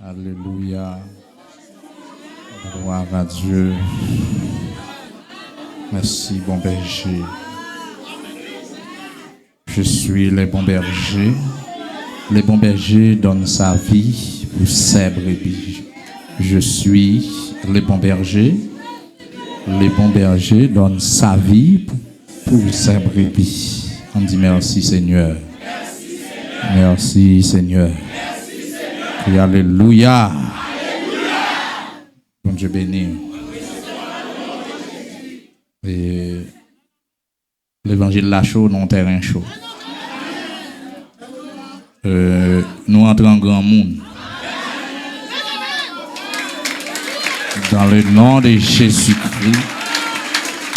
Alléluia. Gloire à Dieu. Merci, bon berger. Je suis le bon berger. Le bon berger donne sa vie pour ses brebis. Je suis le bon berger. Le bon berger donne sa vie pour ses brebis. On dit merci Seigneur. Merci Seigneur. Et alléluia. Bon Dieu béni. Et l'évangile là chaud, non terrain chaud. Nous entrons en grand monde. Dans le nom de Jésus-Christ.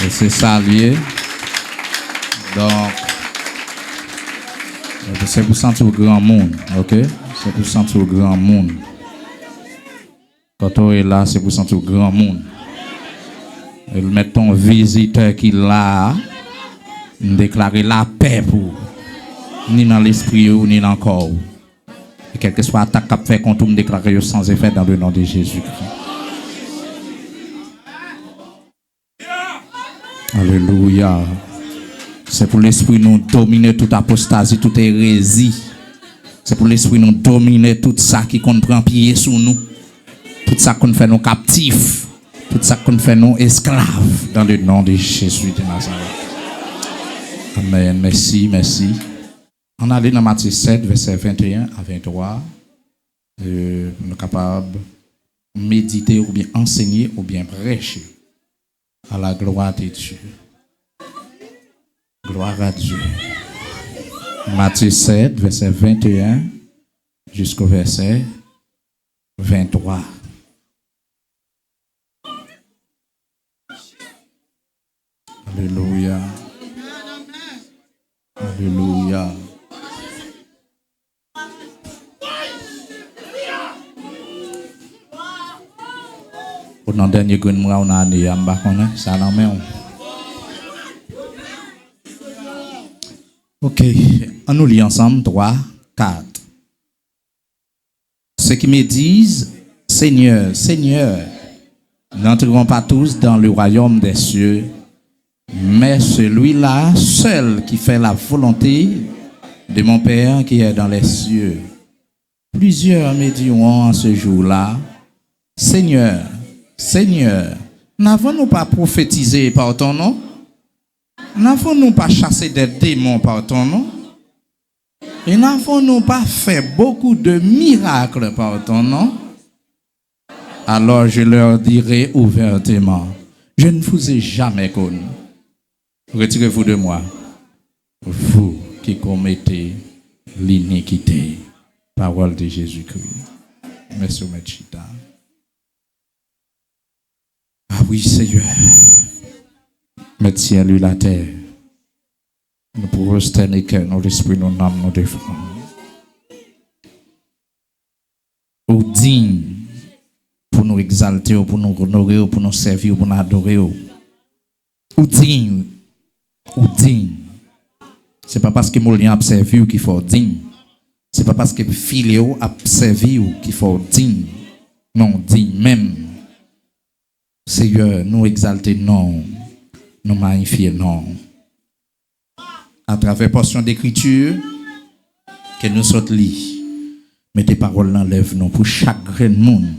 Et c'est salué. Donc, c'est pour sentir au grand monde. Ok? C'est pour sentir au grand monde. Quand on est là, c'est pour sentir au grand monde. Et mettre ton visiteur qui est là, déclarer la paix pour ni dans l'esprit ou ni dans le corps. Et quelle que soit l'attaque qu'a fait contre nous, déclarer sans effet dans le nom de Jésus-Christ. Alléluia. C'est pour l'esprit nous dominer toute apostasie, toute hérésie. C'est pour l'esprit nous dominer tout ça qui compte prend pied sous nous. Tout ça qu'on fait nous captifs. Tout ça qu'on fait nous esclaves. Dans le nom de Jésus de Nazareth. Amen. Merci, merci. On allait dans Matthieu 7, verset 21 à 23. Nous sommes capables de méditer ou bien enseigner ou bien prêcher à la gloire de Dieu. Gloire à Dieu. Matthieu 7, verset 21 jusqu'au verset 23. Alléluia. Alléluia. Pour notre dernier grand mois, on a année en bas, ça l'en met. Ok, on nous lit ensemble 3, 4. Ceux qui me disent, Seigneur, Seigneur, n'entreront pas tous dans le royaume des cieux, mais celui-là seul qui fait la volonté de mon Père qui est dans les cieux. Plusieurs me diront en ce jour-là, Seigneur, Seigneur, n'avons-nous pas prophétisé par ton nom? N'avons-nous pas chassé des démons par ton nom? Et n'avons-nous pas fait beaucoup de miracles par ton nom? Alors je leur dirai ouvertement, je ne vous ai jamais connu. Retirez-vous de moi, vous qui commettez l'iniquité. Parole de Jésus-Christ. Merci, Mechita. Ah oui, Seigneur. Mets ciel et la terre. Nous pouvons se tenir que nos esprits, nos âmes, nos défendent. Ou digne pour nous exalter, pour nous honorer, pour nous servir, pour nous adorer. Ou digne. Ou digne. C'est pas parce que mon lien a servi qu'il faut digne. C'est pas parce que filéo a servi qu'il faut digne. Non, digne même. Seigneur, nous exalter, non. Nous magnifier, non. À travers portion d'écriture que nous sommes lits, mais tes paroles n'enlèvent nous pour chaque grand monde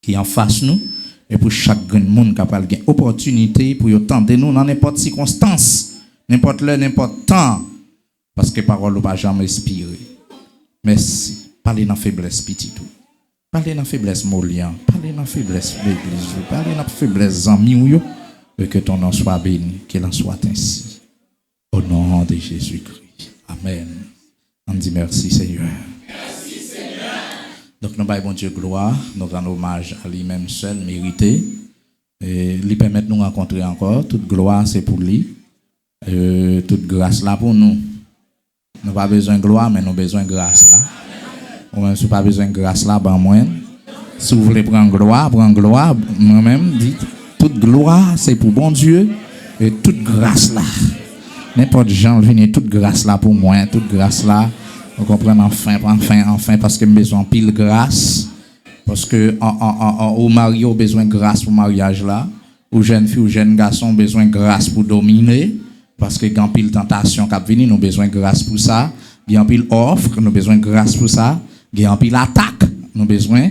qui en face nous et pour chaque grand monde qui a une opportunité pour tenter nous dans n'importe circonstance, n'importe l'heure, n'importe temps, parce que parole ne va jamais expirer. Merci. Parlez dans faiblesse petit tout. Parlez dans faiblesse molian. Parlez dans faiblesse l'église. Parlez dans faiblesse amis. Et que ton nom soit béni, qu'il en soit ainsi. Au nom de Jésus-Christ. Amen. On dit merci Seigneur. Merci Seigneur. Donc nous baillons bon Dieu gloire, nous rendons hommage à lui-même seul, mérité. Et lui permettre de nous rencontrer encore. Toute gloire c'est pour lui. Toute grâce là pour nous. Nous n'avons pas besoin de gloire, mais nous avons besoin de grâce là. Ou même si nous n'avons pas besoin de grâce là, ben moins. Si vous voulez prendre gloire, moi-même, dites. Toute gloire, c'est pour bon Dieu. Et toute grâce là. N'importe gens venez, toute grâce là pour moi. Toute grâce là. Vous comprenez, enfin, parce que nous avons besoin de pile grâce. Parce que au mari a besoin de grâce pour mariage là, aux jeunes filles, aux jeunes garçons ont besoin de grâce pour dominer. Parce que quand pile tentation qui vient, nous avons besoin de grâce pour ça. Quand pile offre, nous avons besoin de grâce pour ça. Quand pile attaque, nous avons besoin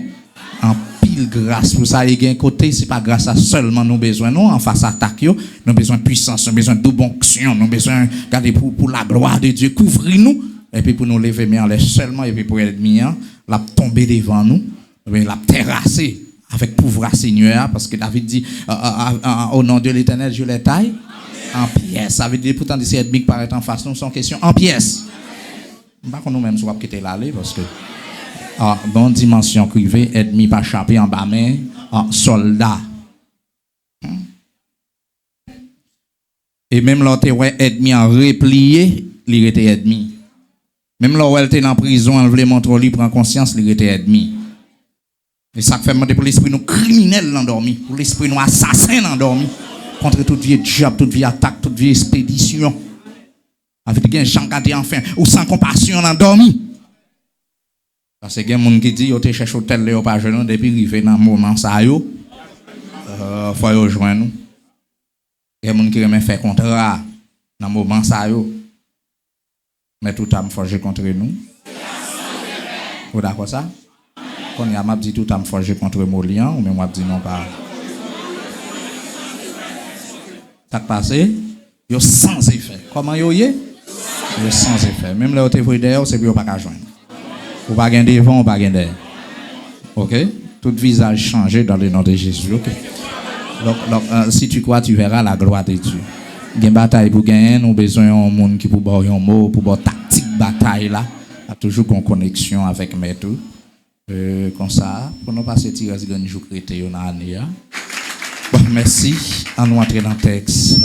en pile grâce pour ça. Et d'un côté, c'est pas grâce à seulement nous besoin non en face attaque nous avons besoin de puissance, nous avons besoin de double onction, nous avons besoin garder pour la gloire de Dieu, couvrir-nous et puis pour nous lever mais en l'air seulement et puis pour l'ennemi la tomber devant nous, la terrasser avec pouvoir Seigneur parce que David dit au nom de l'Éternel je les taille en pièces. Ça veut dire pourtant ces ennemis qui paraissent en face nous sont question en pièces. Pas qu'on nous même soit quitter l'aller parce que dans dimension privée ennemi pas chapé en bas main en soldat. Et même là ouais ennemi en replié, il était ennemi. Même là où elle était en prison, elle voulait montrer lui prend conscience, il était ennemi. Et ça fait demander pour l'esprit nous criminel endormi, pour l'esprit nous assassin endormi. Contre toute vieille job, toute vieille attaque, toute vieille expédition. Avec des gens qui enfin, ou sans compassion, endormi. Parce que il y a des gens qui disent, ils cherchent hôtel, ils pas jeune, depuis qu'ils viennent dans le moment, ça, il faut les rejoindre. Il y a des gens qui aiment faire contrat dans le moment, ça, mais tout a forgé contre nous. Vous d'accord ça? Quand il y a m'a dit tout a forgé contre Molian, ou même moi dit non pas. Ça passé, yo sans effet. Comment yo y est? Yo sans effet. Même là où tu es derrière, c'est pour pas qu'à joindre. Ou pas gagner devant, ou pas gagner derrière. OK? Tout visage changé dans le nom de Jésus. OK? Donc si tu crois, tu verras la gloire de Dieu. Il y a une bataille pour gagner, nous avons besoin d'un monde qui peut avoir un mot, pour avoir tactique bataille là. A toujours une connexion avec mes tout. Comme ça, pour nous passer tirer un jour crété dans l'année. Bon, merci. On nous entrer dans le texte.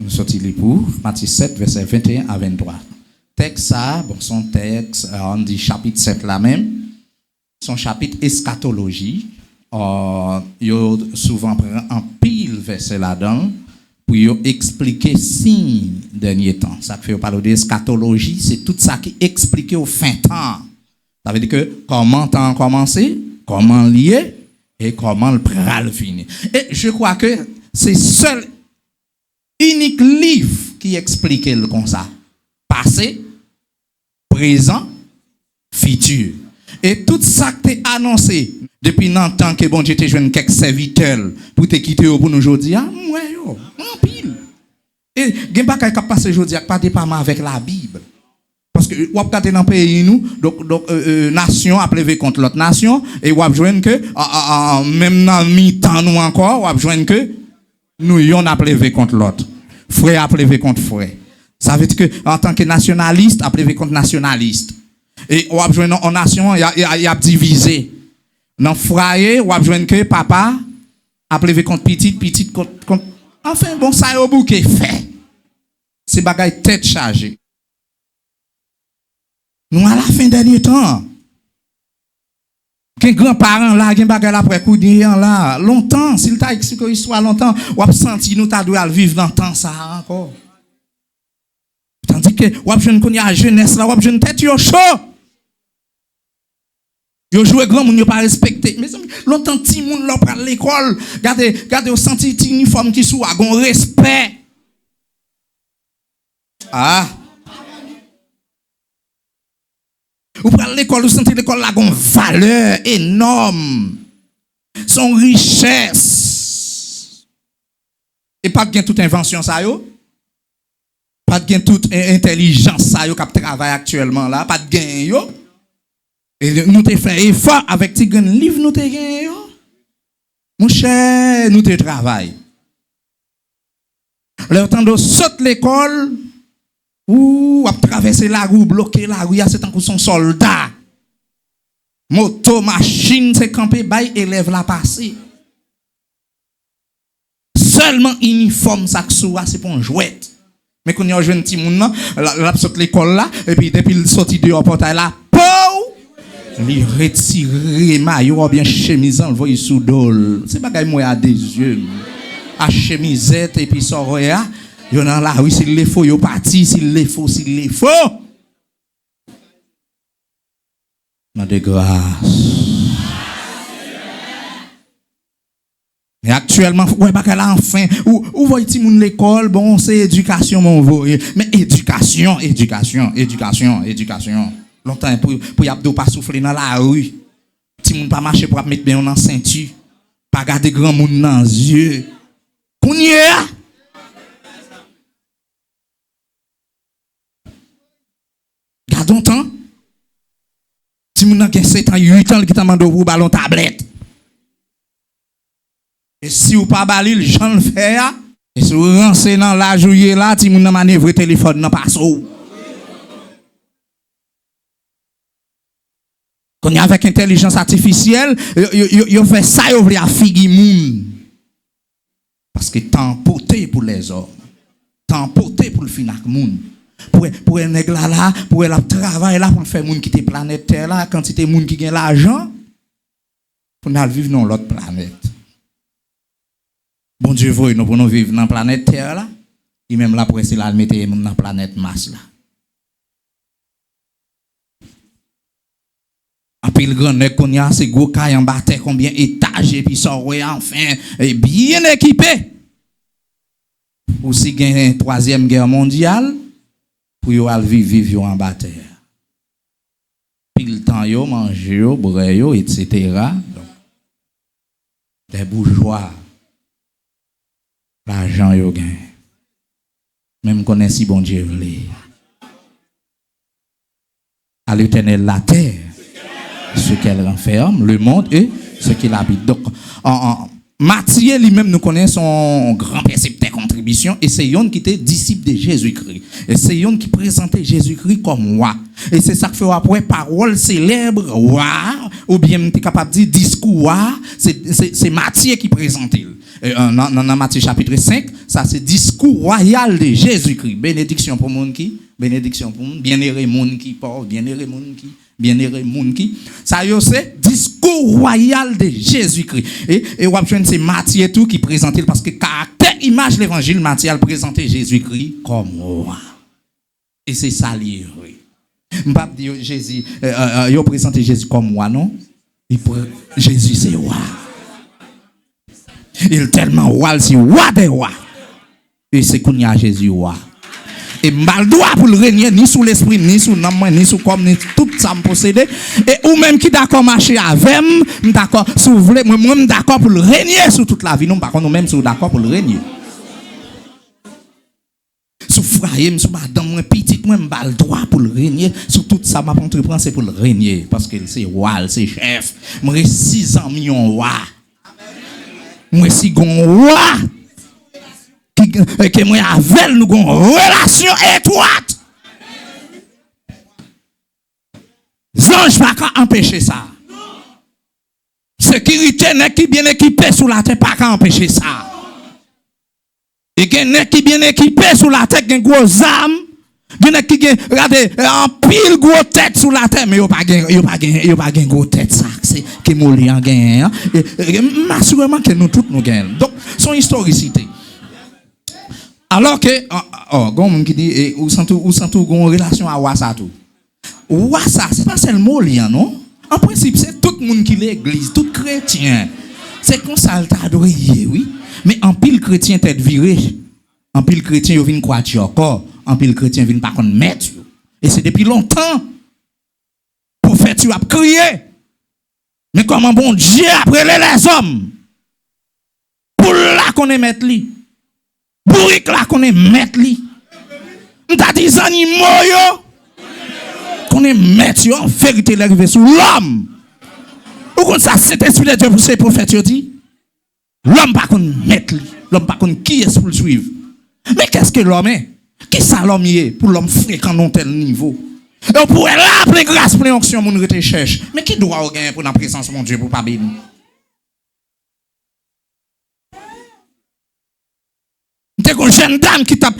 Nous sortons pour Matthieu 7, verset 21 à 23. Texte ça, bon, son texte, on dit chapitre 7 là même. Son chapitre eschatologie. Yo souvent prend un pile verset là-dedans pour expliquer signe dernier temps. Ça fait parler d'eschatologie, c'est tout ça qui explique au fin temps. Ça veut dire que comment temps commencé, comment lié et comment le pral finir. Et je crois que c'est seul unique livre qui explique le comme ça. Passé, présent, futur. Et tout ça que tu as annoncé depuis longtemps que bon Dieu te joint quelques serviteurs pour te quitter pour nous aujourd'hui, ouais yo, en pile. Et gen pas ka passer aujourd'hui pas dépendamment avec la Bible. Parce que ou regarder dans pays nous donc nation a levé contre l'autre nation et ou joindre que même dans mi-temps nous encore ou joindre que nous yon a levé contre l'autre. Frère a levé contre frère. Ça veut dire que en tant que nationaliste a levé contre nationaliste. Et ou joindre en nation il y a divisé. Dans foyer ou joindre que papa a levé contre petit contre enfin bon ça au bouquet fait. C'est bagaille tête chargée. Nous à la fin dernier temps. Qu'un grand-parent là, qu'un bagage après coup d'hier là, longtemps, s'il t'a expliqué histoire longtemps, ou a senti nous t'a dû vivre dans le temps ça encore. Tandis que ou a jeune connait la jeunesse là, ou a jeune tête yo chaud. Yo joué grand moun yo pas respecté. Mais longtemps ti moun là prend l'école, regardez au senti ti uniforme qui sou a gon respect. Ah. Ou prenez l'école, vous sentez l'école là une valeur énorme. Son richesse. Et pas de gain toute invention ça yo. Pas de gain toute intelligence ça yo qui travaille actuellement là, pas de gain yo. Et nous te fait effort avec ti grand livre nous te gain yo. Mon cher, nous te travail. Le temps de saute l'école ou à traverser la rue, bloquer la rue, c'est un coup son soldat. Moto, machine, c'est camper, bail, élève la passer. Seulement uniforme, ça c'est pour un jouet. Mais quand il y a un jeune petit monde, la saute l'école là, et puis depuis le sorti de portail là, pou! Il retire maillot, bien chemise, on le voit sous dol. C'est pas qu'il y a des yeux. À chemisette, et puis sort là. Yo nan la oui s'il les faut yo parti s'il les faut de grâce intellectuellement, ouais, pas qu'elle a enfin, ou voyez ti moun l'école, bon, c'est éducation, mon voyez. Mais éducation. Longtemps, pour y abdo pas souffler dans la rue. Ti moun pas marcher pour mettre bien dans ceinture. Pas garder grand moun dans les yeux. Kounye. Gardons temps. Si vous avez 7 ans, 8 ans, qui t'a demandé pour ballon tablette. Et si vous pas balil, j'en le fais. Et si vous rentrez dans la journée là, si vous avez manœuvre téléphone dans pas sou. Quand il y a avec intelligence artificielle, vous fait ça, vous voulez affiguer moun. Parce que temps porté pour les hommes. Temps porté pour le finac moun. Pour un nègre là, pour elle travailler là, pour faire moun qui te planète Terre là, quantité moun qui gagne l'argent, pour nous vivre dans l'autre planète. Bon Dieu veut nous pour nous vivre dans la planète Terre là, et même là pour essayer de mettre moun dans la planète Mars là. Après le grand nègre qu'on y a, c'est gros caille en bas terre, combien étages et puis ça enfin bien équipé. Aussi gagne une 3e guerre mondiale. Pour yo al vivre en bas terre. Puis le temps yo mange yo, boire yo, etc. Donc, les bourgeois, l'argent yo gagne. Même qu'on est si bon Dieu voulait. À l'Éternel la terre, ce qu'elle renferme, le monde et ce qu'il habite. Donc, Matthieu lui-même nous connaît son grand précepteur contribution et c'est yon qui était disciple de Jésus-Christ. Et c'est yon qui présentait Jésus-Christ comme roi. Et c'est ça que fait après parole célèbre roi ou bien tu es capable de dire discours roi, c'est Matthieu qui présentait. Dans Matthieu chapitre 5, ça c'est discours royal de Jésus-Christ. Bénédiction pour moun qui, bénédiction pour moun, bien-aimé moun qui pauvre, bien-aimé moun qui, bien-aimé moun qui. Ça c'est discours royal de Jésus-Christ. Et c'est Matthieu tout qui présentait parce que caractère image l'évangile Matthieu a présenté Jésus-Christ comme roi. Et c'est ça lié. M'pas dire Jésus il a présenté Jésus comme roi non? Jésus c'est roi. Il est tellement roi, c'est roi des rois. Et c'est qu'on y a Jésus roi. Et mal droit pour le régner ni sous l'esprit, ni sous l'âme, ni sous comme ni tout ça me posséder. Et ou même qui d'accord marcher avec moi, d'accord, si vous voulez, moi d'accord pour le régner sur toute la vie. Non, par contre, nous même sommes d'accord pour le régner. Sous frère, sous madame, moi petite, moi mal droit pour le régner. Sur tout ça, ma entreprendre, c'est pour le régner. Parce que c'est roi, c'est chef. Moi 600 millions roi. Moi si gon roi que moi avec nous gon relation étroite. Zange pas qu'à empêcher ça. Sécurité n'est qui bien équipé sous la tête pas qu'à empêcher ça. Et que n'est qui bien équipé sous la tête gen gros armes, gen qui gen regardez en pile gros tête sous la tête mais yo pas gen gros tête ça c'est que Moli en gagne. Et assurément que nous tous nous gagnons. Donc son historicité. Alors que gon moun qui dit ou sans tout gon relation à Wassa tout. Wassa c'est pas seulement Moli non? En principe c'est tout le monde qui l'église, tout chrétien. C'est comme ça le t'adorer oui. Mais en pile chrétien tête viré. En pile chrétien yo vinn croire encore. En pile chrétien vinn pas connait mettre. Et c'est depuis longtemps. Prophète tu a crié. Mais comment bon Dieu après les hommes? Pour là qu'on est mettre li. Bourrique là qu'on est mettre li. M'ta dit animaux yo. Qu'on est mettre yo en vérité l'arriver sur l'homme. Ou comme ça c'est esprit de Dieu pour ces prophètes yo dit. L'homme pas qu'on mettre li. L'homme pas qu'on qui est pour le suivre. Mais qu'est-ce que l'homme est? Qui ça l'homme est pour l'homme fréquent dans tel niveau? Et on pourrait l'appeler grâce pour l'onction mon rete cherche. Mais qui doit gagner pour la présence de mon Dieu pour pas bénir? C'est une jeune dame qui t'a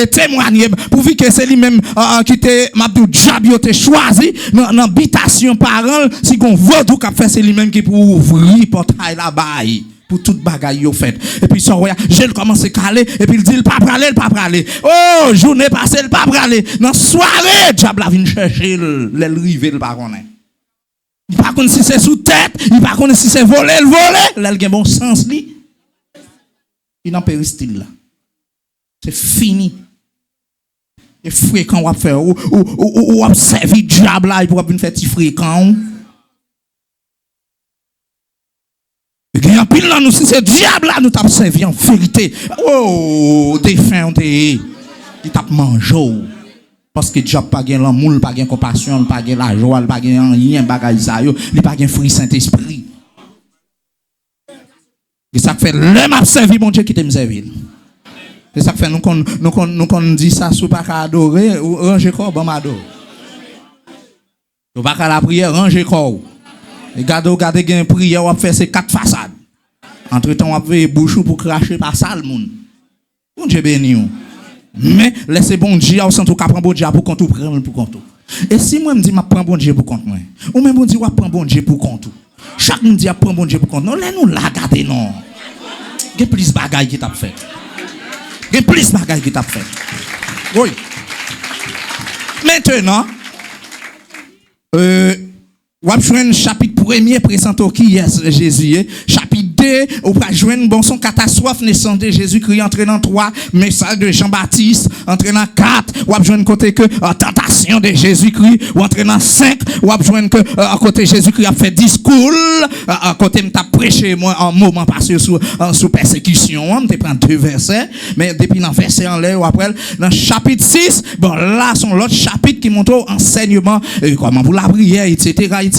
témoigné pour dire que c'est lui-même qui t'a m'abdou Jabio t'a choisi dans l'habitation parent si qu'on veut tout qu'a fait c'est lui-même qui pour ouvrir portail là-bas pour toute bagaille yo fait. Et puis son roya, j'ai commencé à caler et puis il dit il pas praler. Oh, journée passée il pas praler. Dans soirée, diable vient chercher l'river il pas connaît. Il pas connaît si c'est sous tête, il pas connaît si c'est voler, l'el gen bon sens li. Il n'a pas péristyle là. C'est fini. Et fréquent, on va faire, ou observer le diable là, il pourra venir faire petit fréquent. Et il y a un pile là, nous, si c'est diable là, nous t'as servi en vérité. Oh, défunt, il t'a mangé. Parce que diable pas gain l'amour, pas gain compassion, pas gain la joie, pas gain rien, bagay ça yo, il pas gain fruit Saint-Esprit. Et ça fait l'homme a servi mon Dieu qui t'aime servir. C'est ça que fait nous qu'on dit ça sous pas qu'à adorer ou ranger corps bon m'adore. Ou pas qu'à la prière ranger corps. Et regardez gain prière on faire ces 4 façades. Entre-temps on va bouchou pour cracher par ça le monde. Bon Dieu béni. Mais laissez bon Dieu au centre prend bon Dieu pour compte prendre pour compte. Et si moi me dit m'a prend bon Dieu pour compte moi. Ou même bon Dieu va prend bon Dieu pour compte. Chaque monde dit prend bon Dieu pour compte. Non, laisse nous la garder non. Il y a plus bagaille qui t'a fait. Il y a plus bagaille qui t'a fait. Oui. Maintenant, on va jouer chapitre 1er présentant qui est Jésus. Chapitre 2, on va jouer bon son catastrophe naissance de Jésus-Christ entraînant 3, message de Jean-Baptiste entraînant 4, on va jouer côté que tentation de Jésus-Christ ou entraînant 5, on va jouer que à côté Jésus-Christ a fait discours, à côté m'a prêché moi en moment passé sous persécution, on te prend 2 versets, mais depuis dans verset en l'air ou après dans chapitre 6, bon là sont l'autre chapitre qui montre enseignement comment pour la prière etc.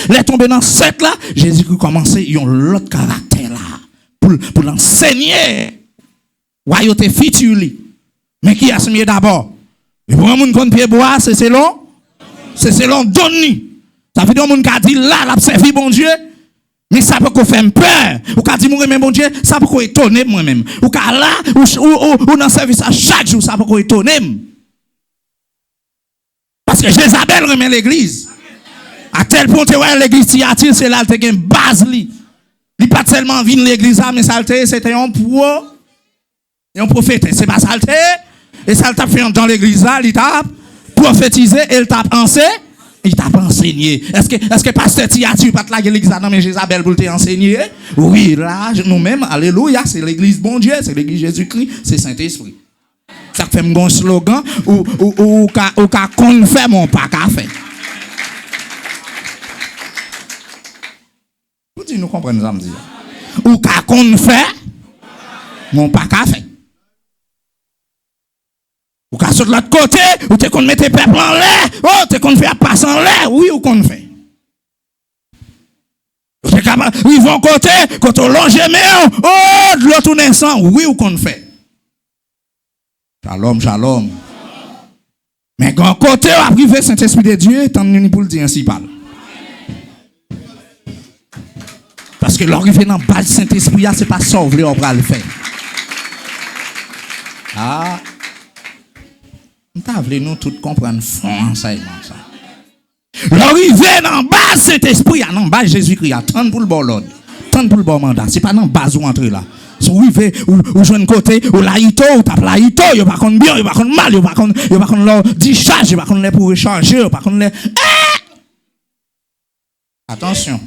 Les tombés dans 7 là, Jésus-Christ commençait ils ont l'autre caractère là pour l'enseigner. Royauté future. Mais qui a semé d'abord? Et pour un monde qu'on pied bois, c'est selon Donny. Ça veut dire un monde qui a dit là, l'a servi bon Dieu. Mais ça peut qu'on fait peur. Ou qu'a dit moi même bon Dieu, ça peut qu'on étonner moi-même. Ou qu'a là ou dans service à chaque jour, ça peut qu'on étonner. Parce que Jézabel remet l'église. À tel point que l'église Thyatire, c'est là qu'il y a une base. Il n'est pas tellement venu l'église, mais ça c'était un prophète. C'est pas ça. Et ça t'a fait dans l'église là, il t'a prophétisé et il t'a enseigné. Est-ce que pasteur Thyatire pas là l'église là, non mais Jézabel pour t'enseigner? Oui, là, nous-mêmes, alléluia, c'est l'église bon Dieu, c'est l'église Jésus-Christ, c'est Saint-Esprit. Ça fait un slogan ou qu'a qu'on fait mon pas qu'à faire. Vous nous comprenez ça me dire. Ou qu'a qu'on fait mon pas qu'à faire. Ou qu'à sur l'autre côté, ou t'es qu'on mette peuple en l'air, oh t'es qu'on fait passer en l'air, oui ou qu'on fait. Ils vont côté, quand on longe oh de l'autre naissant, oui ou qu'on fait. Shalom, shalom. Mais quand côté on a privé Saint-Esprit de Dieu, tant nous pour le dire ainsi parle. Parce que l'arrivée dans le bas du Saint-Esprit, ce n'est pas ça que on va le faire. Ah, nous tous comprendre français ça. L'arrivée dans le bas du Saint-Esprit, dans le bas de Jésus-Christ, attendre pour le bon l'ordre, attendre pour le bon mandat. Ce n'est pas dans le bas où entrer là. Si vous arrivez, ou jouez un côté, ou laïto, ou tape laïto, il n'y a pas de bien, il n'y a pas de mal, il n'y a pas de discharge, il n'y a pas de pour recharger, il n'y a pas de. Attention.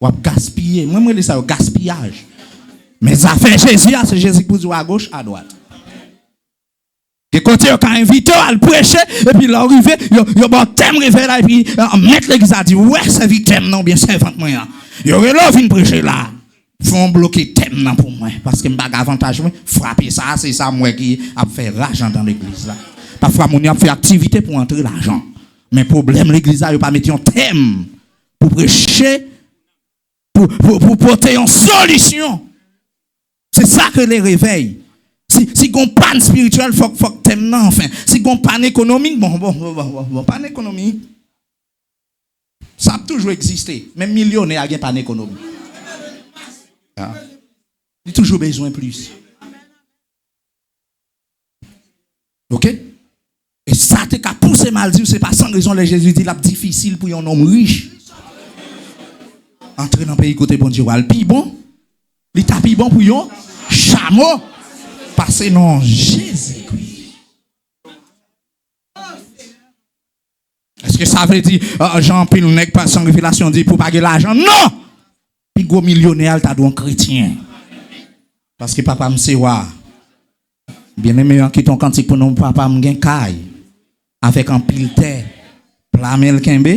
Ou gaspiller. Moi, je dis ça, gaspillage. Mais ça fait Jésus, c'est Jésus qui vous à gauche, à droite. Et quand il a invité à le prêcher, et puis l'arrivée, il y a un thème réveillé là, et puis mettre l'église à dire, ouais, c'est victime, non, bien servante, moi. Il y aurait là, vient prêcher là. Faut bloquer thème, non, pour moi. Parce que je n'ai pas d'avantage, frapper ça, c'est ça, moi, qui a fait l'argent dans l'église là. Parfois, on a fait activité pour entrer l'argent. Mais problème, l'église là, il n'y a pas mis un thème pour prêcher. Pour porter une solution. C'est ça que les réveille. Si on panne spirituel, il faut que tu aimes enfin. Si on panne économique, bon, panne économique. Ça a toujours existé. Même millionnaire a panne économique. Ah. Il a toujours besoin de plus. Ok? Et ça, tu as poussé mal dit, c'est pas sans raison que Jésus dit, c'est difficile pour un homme riche. Entrer dans le pays côté bon Dieu, le plus bon, il t'a plus bon pour yon, chameau, passer non Jésus-Christ. Est-ce que ça veut dire, Jean Pile n'est pas sans révélation dit pour payer l'argent? Non! Puis gros millionnaire, t'as donc chrétien. Parce que papa me sait bien aimé qui ton cantique pour nous papa me gen caille avec un pile terre plamel kembe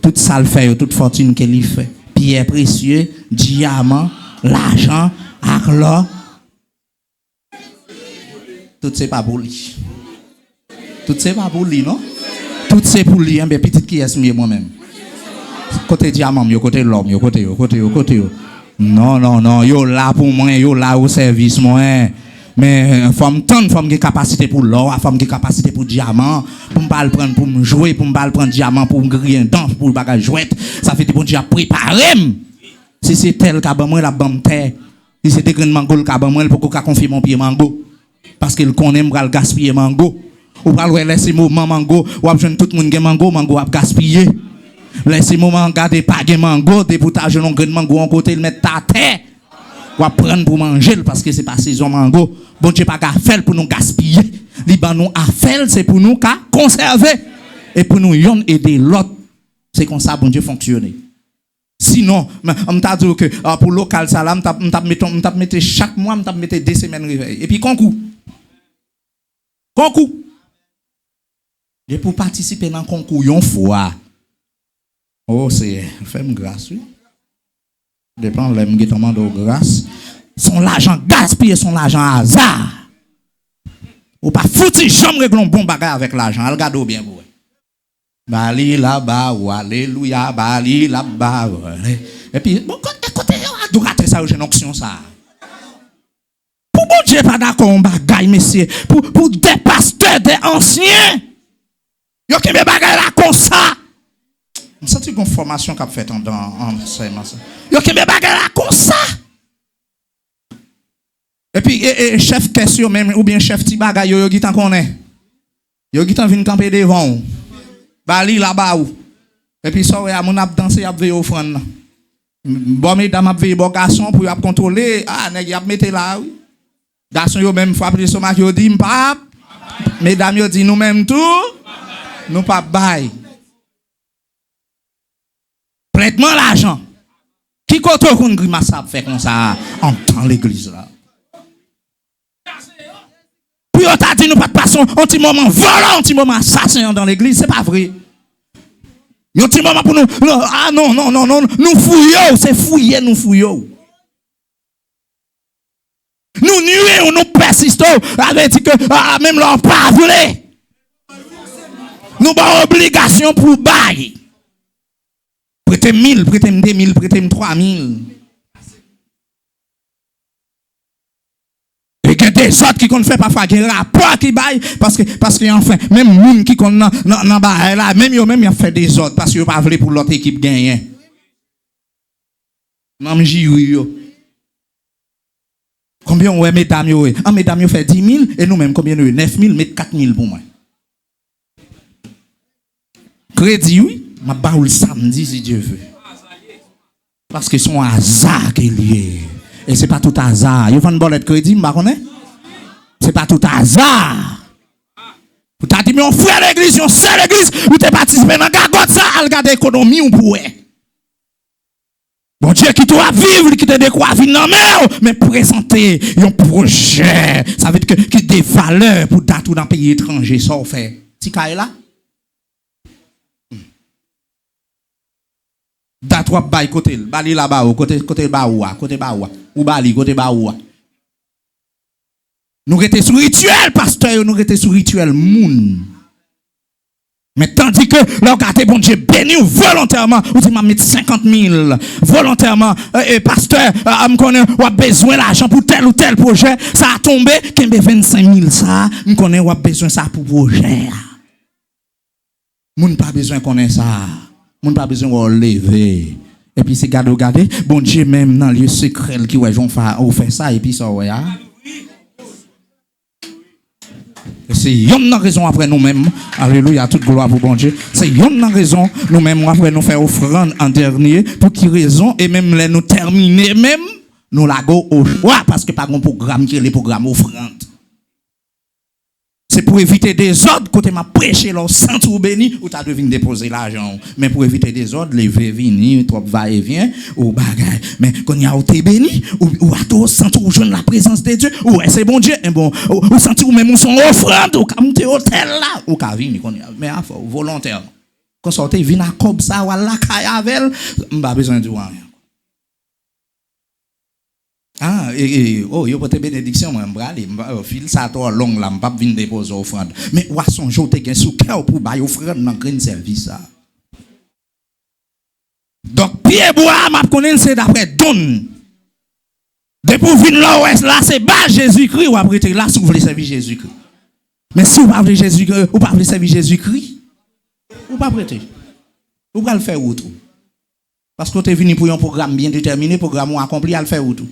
toute ça le fait toute fortune qu'il fait pierre précieux diamant l'argent ak l'or tout c'est pas pour lui tout c'est pas pour lui non tout c'est pour lui mais petite qui est mieux moi-même côté diamant yo côté l'or yo côté non yo là pour moi yo là au service moi mais femme tant femme qui capacité pour l'or femme qui capacité pour diamant pour me pas prendre pour me jouer pour me pas prendre diamant pour me griller danse pour bagage jouette ça fait bon Dieu préparer si c'est tel ka ban moi la ban terre si c'est grain mango le ka ban moi pour qu'on confie mon pied mango parce qu'il connaît me le gaspiller mango ou pas laisser moment mango ou jeune tout monde gen mango a gaspiller laisser moment garder pas gen mango dépotage non grain mango en côté le mettre ta terre ou prendre pour manger parce que c'est pas saison mango bon Dieu pas qu'à faire pour nous gaspiller liban nous à faire c'est pour nous qu'à conserver et pour nous yon aider l'autre c'est comme ça bon Dieu fonctionner sinon on t'a dit que pour local salam on mettre chaque mois on mettre 2 semaines réveil et puis concours et pour participer dans concours yon fois oh c'est fais-moi grâce oui dépend l'aime qui demande grâce son l'argent gaspillé son l'argent hasard ou pas foutu jamais régler un bon bagage avec l'argent regarde bien pour bali là-bas ou alléluia bali là-bas et puis bon côté adorateur ça j'ai une option ça pour bon Dieu pas d'accord un bagage monsieur pour des pasteurs des anciens yo qui me bagage là comme ça on sent une formation qu'a fait en enseignement ça yo qui me bagage là comme ça et puis chef question même ou bien chef ti bagage yo qui t'en connaît yo qui t'en vinn camper devant bali là-bas ou et puis ça ouais mon ap danser ap veiller offrande bon mesdames ap veiller bon garçon pour ap contrôler nèg ap mettre là oui garçon yo même frapper stomac yo dit m'pap mesdames yo dit nous même tout nous pas bail prêtement l'argent qui côté qu'on grimace a fait comme ça en temps l'église là puis on t'a dit nous pas de passion un petit moment volant un petit moment assassin dans l'église c'est pas vrai un petit moment pour nous non nous fouillons c'est fouiller nous fouillons nous nuons nous persistons avec dit que même leur pas voulait nous avons obligation pour bailler prêtez 1000 prêtez 2000 prêtez 3000 et que des autres qui qu'on fait parfois qui rapport qui baille parce que enfin même monde qui qu'on dans bail là même yo même y a fait des autres parce que pas voulu pour l'autre équipe gagner même yo combien ouais mesdames yo mesdames yo fait 10 000 et nous même combien nous 9 000 mettre 4 000 pour moi crédit oui m'a baoul samedi si Dieu veut parce que son hasard qui est lié et c'est pas tout hasard yo vend bolette crédit m'pa connaît c'est pas tout hasard vous t'a dit mais on frère l'église on sœur l'église ou t'es participé dans gagote ça al garder économie ou pour bon Dieu qui doit vivre qui te de quoi vivre mais présenter un projet ça veut dire que qui des valeurs pour datou dans pays étranger ça on fait ti kay là date ou bay côté bali là-bas côté baoua ou bali côté baoua nous rester sur rituel pasteur nous rester sur rituel moun mais tandis que là regardez bon Dieu béni volontairement ou dit m'a mettre 50 000 volontairement et pasteur me connaît ou a besoin l'argent pour tel ou tel projet ça a tombé kembe 25 000 ça me connaît ou a besoin ça pour projet moun pas besoin connaît ça moun pas besoin de lever et puis c'est garder bon Dieu même dans lieu secret qui ouais on fait ça et puis ça ouais c'est une raison après nous-mêmes alléluia toute gloire pour bon Dieu c'est une raison nous-mêmes après nous faire offrande en dernier pour qui raison et même les nous terminer même nous la go au choix parce que pas un programme qui est le programme offrande c'est pour éviter des ordres, côté m'a prêché leur saint ou béni, ou t'as devine déposer l'argent. Mais pour éviter des ordres, lever, venir, trop va et vient, ou bagaille. Mais quand il y a ou t'es béni, ou à toi, sentir ou jeune la présence de Dieu, ou c'est bon Dieu, et bon, ou sentir ou même son offrande, ou comme t'es hôtel là, ou qu'à venir, mais à volontaire. Quand sortez, vient à comme ça, ou à la caille avec, m'pas besoin de rien. Ah, oh, yo pote bénédiction, moi, m'brale, fil ça toi long là, m'pas venir déposer offrande. Mais ou à son jour, t'es sous cœur pour bailler offrande dans grand service ça. Donc, pied bois, m'a connaît c'est d'après donne. Depuis venir là, c'est bas Jésus-Christ ou après là, si vous voulez servir Jésus-Christ. Mais si vous ne voulez Jésus-Christ, ou pas voulez servir Jésus-Christ, ou pas prêter. Ou pas le faire ou tout. Parce que tu es venu pour un programme bien déterminé, programme accompli à le faire ou tout.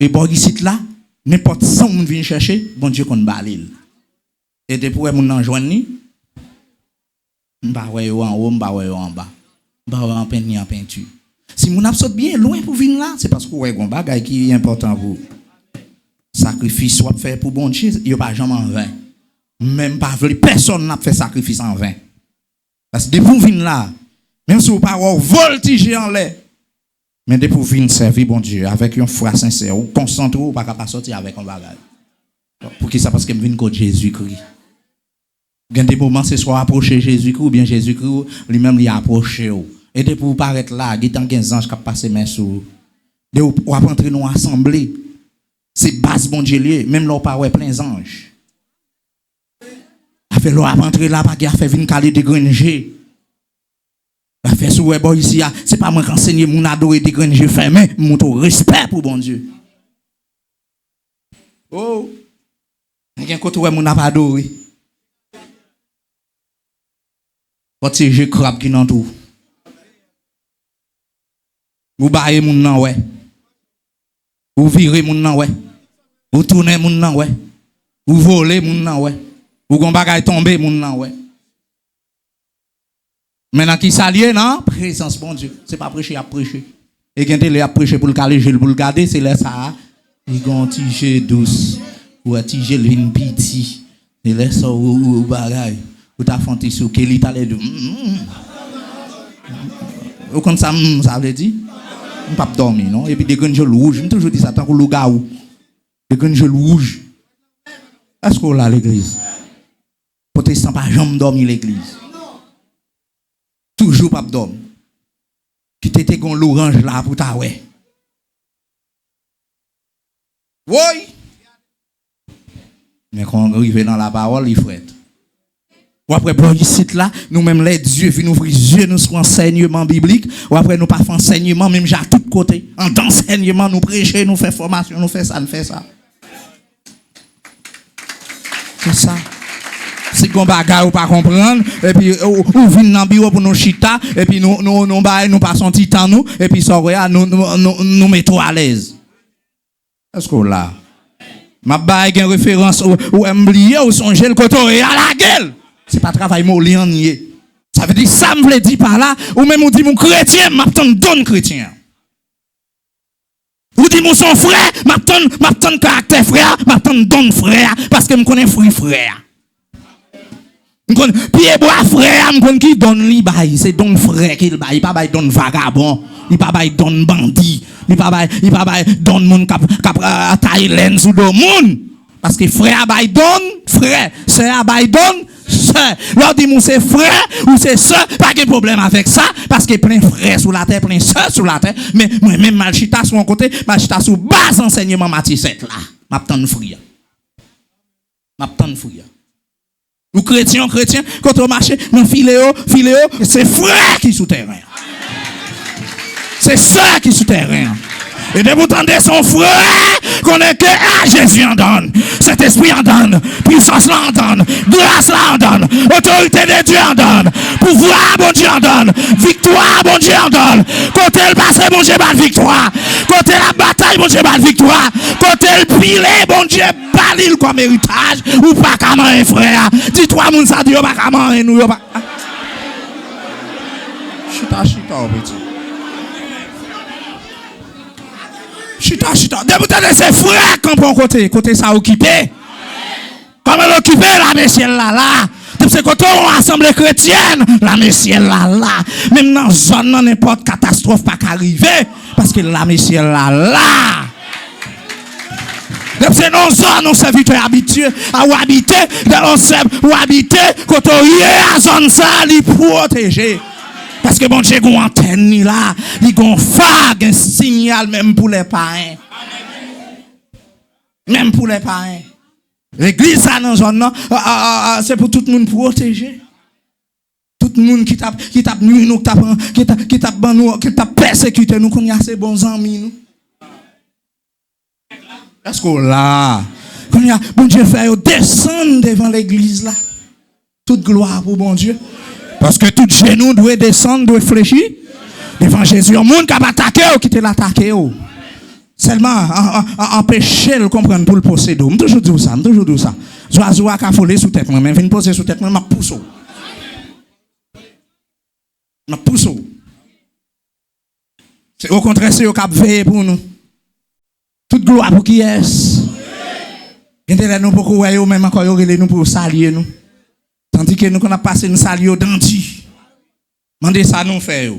Et bon, ici là, n'importe qui on vient chercher, bon Dieu qu'on balil. Et depuis que mon joindre, m'ba ouais en haut, m'ba ouais en bas. M'ba ouais en peinture. Si mon absurde bien loin pour venir là, c'est parce que ouais gon bagay qui est important pour vous. Sacrifice soit fait pour bon Dieu, il y a pas jamais en vain. Même pas personne n'a fait sacrifice en vain. Parce que depuis vous venir là, même si vous pas voltiger en l'air, mais depuis vous venir servir bon Dieu avec une foi sincère, ou concentré ou pas capable sortir avec un bagage. Pour qui ça parce que me vient contre Jésus-Christ. Il y a des moments c'est soit approcher Jésus-Christ ou bien Jésus-Christ lui-même lui approcher. Et depuis vous paraître là, il y a 15 anges qui passent main sur de ou rentrer dans assemblée. C'est base bon Dieu lié, même là pas ouais plein d'anges. A fait là rentrer là pas a fait venir caler des granger. A fait sous ouais boy ici c'est pas moi qui enseigne mon adorer des granger fermé, mon respect pour bon Dieu. Oh. Il y a un côté où mon n'a pas adoré. Protéger crabe qui n'en tout. Ou bailler moun nan ouais. Ou virer moun nan ouais. Ou tourner moun nan ouais. Ou voler moun nan ouais. Ou gon bagay tomber moun nan ouais. Maintenant qui s'allie non présence bon Dieu, c'est pas prêcher à prêcher. Et quand il a prêché pour le caler, pour le garder, c'est là ça. Il gon tige douce ou tige vin piti. Il laisse ça ou bagay. Ou ta fanti sou Kelly t'a l'air ou comme ça veut dire on pas dormir non et puis des grands yeux rouges, je toujours dit ça tant que loup-garou. Des grands yeux rouges. Est-ce qu'on l'a l'église? Protestant pas jamais dormir l'église. Toujours pas dormir. Tu t'étais gon l'orange là pour ta ouais. Oui. Mais quand on arrive dans la parole, il faut être. Ou après, bon, ici, là, nous-mêmes, les dieux, nous ouvrons les yeux, nous sommes enseignement biblique. Ou après, nous pas fait enseignement, même à tous côtés. En enseignement, nous prêchons, nous faisons formation, nous faisons ça, nous faisons ça. C'est ça. Si qu'on bagarre ou pas comprendre, et puis, ou venir dans le bureau pour nous chita, et puis nous passons titan, nous, et puis, ça, nous mettons à l'aise. Est-ce qu'on l'a? Ma bague une référence ou oublier ou songer le côté à la gueule. C'est pas travail molien nié. Ça veut dire ça me veut dire par là ou même on dit mon chrétien m'attend donne chrétien. Ou dit mon son frère m'attend caractère frère, m'attend donne frère parce que me connais frère. Me connais pied bois frère, me connais qui donne li bail, c'est donne frère qu'il bail, pas bail donne vagabond, il pas bail donne bandit. Il pas bail donne moun cap Thaïlande sous do moun parce que frère bail donne frère, sœur bail donne sœur. Leur dit mon c'est frère ou c'est sœur, pas de problème avec ça parce que plein frère sous la terre, plein sœur sous la terre, mais moi même malchita sur mon côté, malchita sous base enseignement Matisette là. M'attend frère. M'attend frère. Ou chrétien quand on marche dans filéo, c'est frère qui sous terrain. C'est ça qui est souterrain. Et de vous tendre son frère, qu'on est que Jésus en donne. Cet esprit en donne. Puissance en donne. Grâce en donne. Autorité de Dieu en donne. Pouvoir, bon Dieu en donne. Victoire, bon Dieu en donne. Côté le passé, bon Dieu bat victoire. Côté la bataille, bon Dieu bat victoire. Côté le pilé, bon Dieu balil comme héritage. Ou pas comme un frère. Dis-toi, mon ça dit, ou pas comme un nous. Chita, petit. Chita. Débouté de ses frères quand on côté ça occupé. occupé, la Messie là. C'est quand on assemblée chrétienne, la Messie là. Même dans zone, n'importe catastrophe pas qu'arriver, parce que la Messie là. C'est non zone, on serviteur habitué à habiter, ou habiter, quand on y est à zone ça, il protéger. Parce que bon Dieu, il y a une antenne là, il y a un phare, un signal même pour les parents. Même pour les parents. L'église ça dans zone non, c'est pour tout le monde protéger. Tout le monde qui tape nuit nous, qui tape persécuté nous, qu'on y a ces bons amis nous. Est-ce que là, quand il y a bon Dieu fait descendre devant l'église là, toute gloire pour bon Dieu. Parce que tout genou doit descendre, doit fléchir devant Jésus. Le monde qui a attaqué ou qui te l'attaqué. Seulement, empêcher le comprendre pour le posséder. Je toujours dis ça, toujours dis ça. Zoazoua qui a volé sous tête, mais vient poser sous tête, je pousse. Je pousse. C'est au contraire, c'est au cap veillé pour nous. Toute gloire pour qui est-ce? Et nous pour nous même encore nous pour saluer nous. Tandis que nous qu'on a passé nous saluer dandy. Mandez ça nous faire.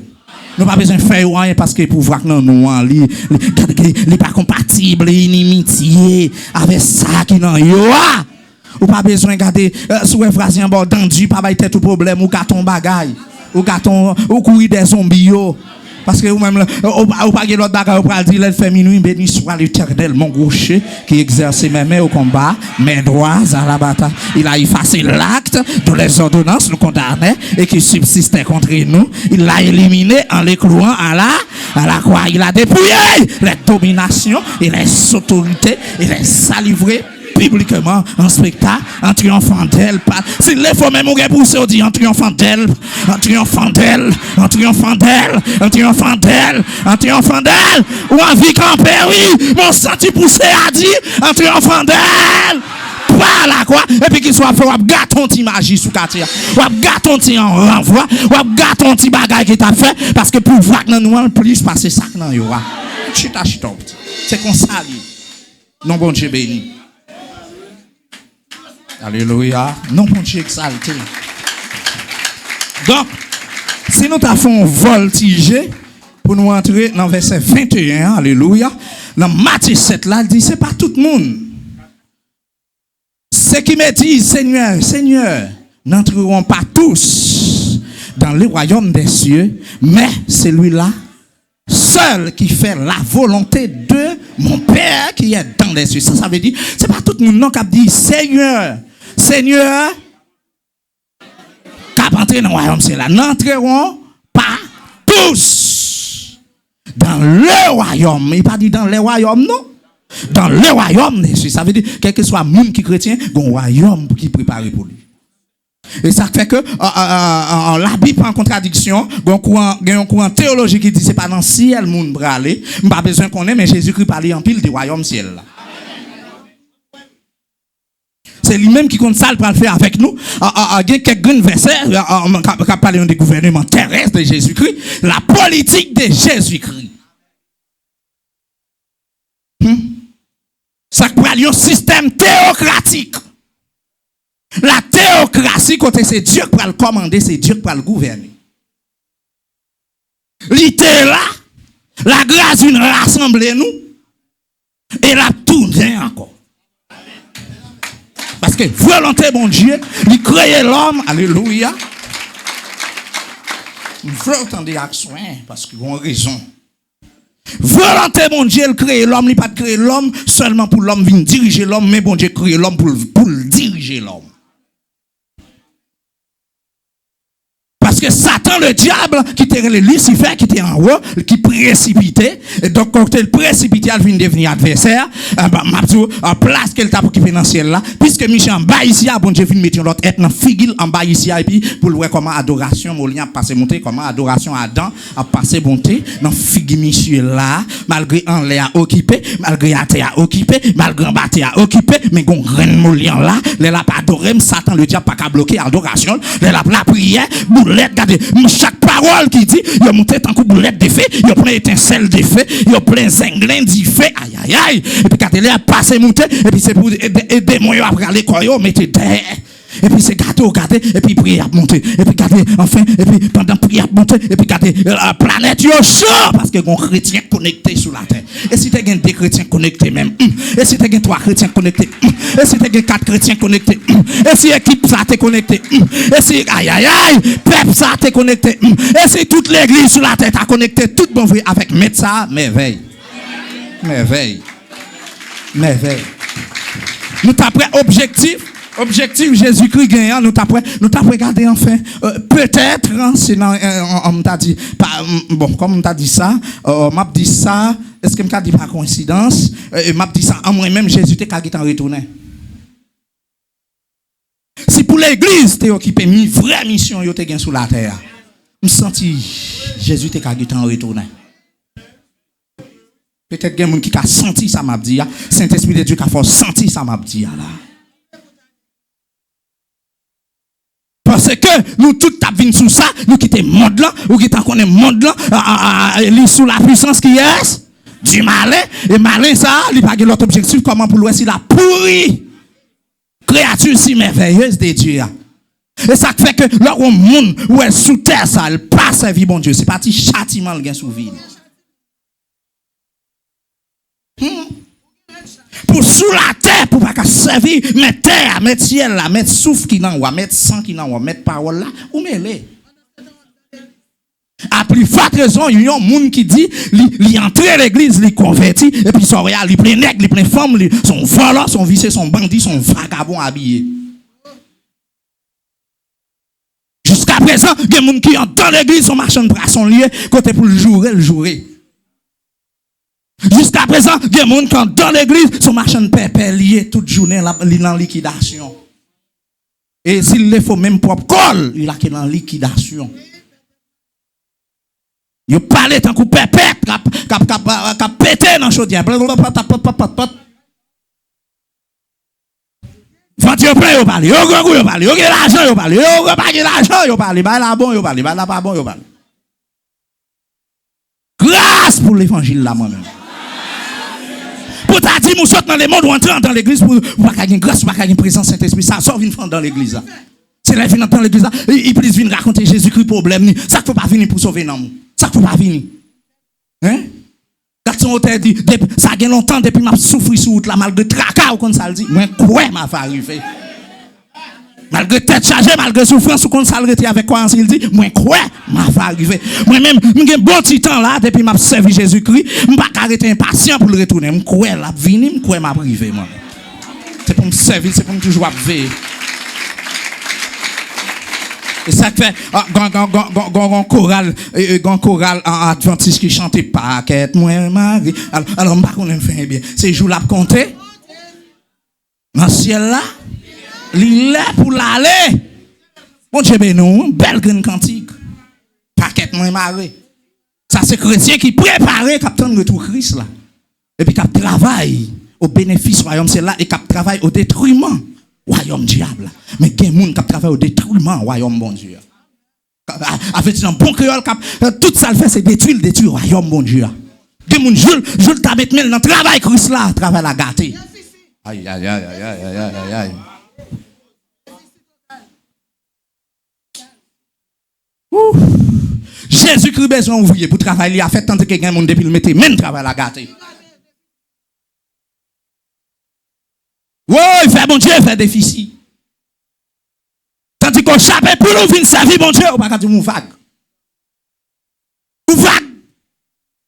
Nous pas besoin de faire rien parce que pouvoir non nous il pas compatible, inimitié avec ça qui non yo. Ou pas besoin garder sous phrase en bord dandy pas ba tête tout problème ou carton bagaille ou carton ou courir des zombies yo. Parce que vous-même, ou pas que l'autre bagarre, ou pas dire, elle fait minuit, béni soit l'Éternel, mon rocher, qui exerce mes mains au combat, mes droits à la bataille. Il a effacé l'acte de les ordonnances, nous condamnait, et qui subsistait contre nous. Il l'a éliminé en les clouant à la croix. Il a dépouillé les dominations et les autorités, et les a livrés publiquement en spectacle, en triomphant d'elle. S'il les faut même repousser, on dit en triomphant d'elle, en triomphant d'elle, en triomphant d'elle, en triomphant d'elle, en triomphant d'elle, ou en vie campée, oui, mon senti poussé a dit, en triomphant d'elle. Pas la quoi, et puis qu'il soit fait, ou gâton ti magie sous quartier, ou gâton ti en renvoi, ou gâton ti bagay qui t'a fait, parce que pour voir que nous, plus passer ça que nous, chita. C'est qu'on salit. Non, bon Dieu béni. Alléluia. Non, bon Dieu exalté. Donc, si nous t'avons voltigé pour nous entrer dans verset 21, alléluia, dans Matthieu 7, là, il dit, c'est pas tout le monde. Ceux qui me disent, Seigneur, Seigneur, n'entreront pas tous dans le royaume des cieux, mais celui-là, seul qui fait la volonté de mon Père qui est dans les cieux. Ça veut dire, c'est pas tout le monde qui dit, Seigneur, Seigneur, qui a entré dans le royaume, c'est là. N'entreront pas tous dans le royaume. Il n'est pas dit dans le royaume, non. Dans le royaume des cieux. Ça veut dire, quel que soit le monde qui est chrétien, il y a un royaume qui est préparé pour lui. Et ça fait que la Bible en contradiction, il y a un courant théologique qui dit c'est pas dans le ciel le monde va aller. Pas besoin qu'on ait, mais Jésus-Christ parlait en pile du royaume ciel là. C'est lui-même qui compte ça pour le faire avec nous. Il y a quelques versets qui parlent du gouvernement terrestre de Jésus-Christ, la politique de Jésus-Christ. Ça parle un système théocratique. La théocratie, quand c'est Dieu qui va le commander, c'est Dieu qui va le gouverner. L'ité là, la grâce d'une rassemblée nous, et la tourner encore. Parce que volonté, bon Dieu, il crée l'homme, alléluia. Il faut entendre des actions, parce qu'ils ont raison. Volonté, bon Dieu, il crée l'homme, il n'a pas créé l'homme seulement pour l'homme venir diriger l'homme, mais bon Dieu crée l'homme pour diriger l'homme. Parce que Satan, le diable, qui était le Lucifer, qui était en haut, qui précipitait, et donc quand il précipité, il vient devenir adversaire, en place qu'elle t'a pour qu'il dans le ciel là, puisque Michel en bas ici, bon Dieu vient mettre l'autre être dans figure en bas ici, et puis pour voir comment adoration, Molien a passé monter, comment adoration Adam a passé monter, dans figure Michel là, malgré en l'air occupé, malgré Athée a occupé, malgré en bâté a occupé, mais qu'on reine Molien là, les la pas adoré, Satan, le diable pas qu'à bloquer adoration, les la prière, boulette, regardez, chaque parole qui dit, il a monté tant que boulette de feu, il a plein étincelle de feu, il a plein zinglin de feu, aïe aïe aïe. Et puis quand il a passé monté, et puis c'est pour aider moi à aller quoi, mettez derrière. Et puis c'est gardez, et puis prier à monter, et puis gardez, enfin, et puis pendant prier à monter, et puis gardez, la planète yo chaud, parce que y a un chrétien connecté sur la terre. Et si tu as des chrétiens connectés même, et si tu as 3 chrétiens connectés, et si tu as 4 chrétiens connectés, et si l'équipe ça t'est connecté, et si, aïe aïe aïe, peuple ça t'est connecté, et si toute l'église sur la terre t'a connecté, tout bon vrai avec médecin, merveille. Merveille. Merveille. Nous t'après Objectif Jésus-Christ gagnant, nous t'après regarder enfin peut-être sinon on t'a dit bon comme on t'a dit ça m'a dit ça est-ce que m'a dit par coïncidence m'a dit ça en moi-même Jésus t'es qu'à en retourner. Si pour l'église t'es occupé une vraie mission yo t'es gain sur la terre. Me senti Jésus t'es qu'à en retourner. Peut-être qu'il y a quelqu'un qui a senti ça m'a dit Saint-Esprit de Dieu qui a fait sentir ça m'a dit là. Parce que nous tous tapons sous ça, nous quittons le monde là, ou qui connaissons le monde là, sous la puissance qui est du malin. Et malin ça, il n'a pas l'autre objectif, comment pour l'ouest, il a pourri. Créature si merveilleuse de Dieu. Et ça fait que là où le monde, où est sous terre, ça, elle passe à vie, bon Dieu. C'est parti châtiment le gain sous vie. Pour sous la terre, pour pas servir, mettre terre, mettre ciel là, mettre souffle qui n'en va, mettre sang qui n'en va, mettre parole là, ou mêler. À plus forte raison, il y a un monde qui dit, il entre l'église, il converti, et puis son réel, il plein nègre, il plein femme, son voleur, son vicieux, son bandit, son vagabond habillé. Jusqu'à présent, il y a des gens qui entrent dans l'église, son marchand de bras, son lieu, côté pour le jouer. Jusqu'à présent, il y a des gens qui entrent dans l'église, son marchand de pépé lié toute journée, il est en liquidation. Et s'il le faut même propre col, il est en liquidation. Il parle tant que pépette, qui pété dans le chaudière. Quand il plein, il parle. Il parle. Il a l'argent, il parle. Il n'a pas l'argent, il parle. Il a bon, il parle. Il n'a pas bon, il parle. Grâce pour l'évangile là, moi-même. Pour t'as dit, nous sommes dans le monde, ou entrer dans l'église pour pas qu'il y ait une grâce, pour pas qu'il y ait une présence Saint-Esprit. Ça sort une femme dans l'église là. C'est là qu'il dans l'église là. Il peut venir raconter Jésus-Christ problème. Ça ne faut pas venir pour sauver non. Ça ne faut pas venir. Hein? Quand son hôtel dit, ça fait longtemps depuis que je souffre sur route là, malgré tracas, comme ça le dit, moi, quoi m'a fait arriver? Malgré tête chargée, malgré souffrance, comme ça le dit, avec quoi il dit, moi, quoi m'a fait arriver? Moi-même, j'ai un bon petit temps là, depuis que je servi Jésus-Christ, je ne vais pas arrêter impatient pour le retourner. Je quoi la venir, je quoi m'a arrivé, moi. C'est pour me servir, c'est pour me toujours veiller. Et ça fait un choral en adventiste qui chantait paquet moi Marie. Alors on va qu'on fait bien. Ces jours là compter dans le ciel là, il est pour l'aller. Mon Dieu ben nous, belle grande cantique. Paquet moi Marie. Ça c'est chrétien qui prépare capitaine retour Christ là. Et puis qui travaille au bénéfice royaume c'est là et qui travaille au détruiment royaume diable. Mais il y a des gens qui travaillent au détruiment royaume bon Dieu. Avec un bon créole, tout ça le fait, c'est détruire le royaume bon Dieu. Il y a des gens qui je le mettre dans le travail Christ là, travail la gâté. Aïe, aïe, aïe, aïe, aïe, aïe, aïe. Jésus-Christ besoin ouvrier pour travailler, il a fait tant que quelqu'un monde depuis le mettre même travail la gâté. Oui, il fait bon Dieu, il fait déficit. Tandis qu'on chape pour nous venir servir bon Dieu, on va pas dire mon vague. Mon vague.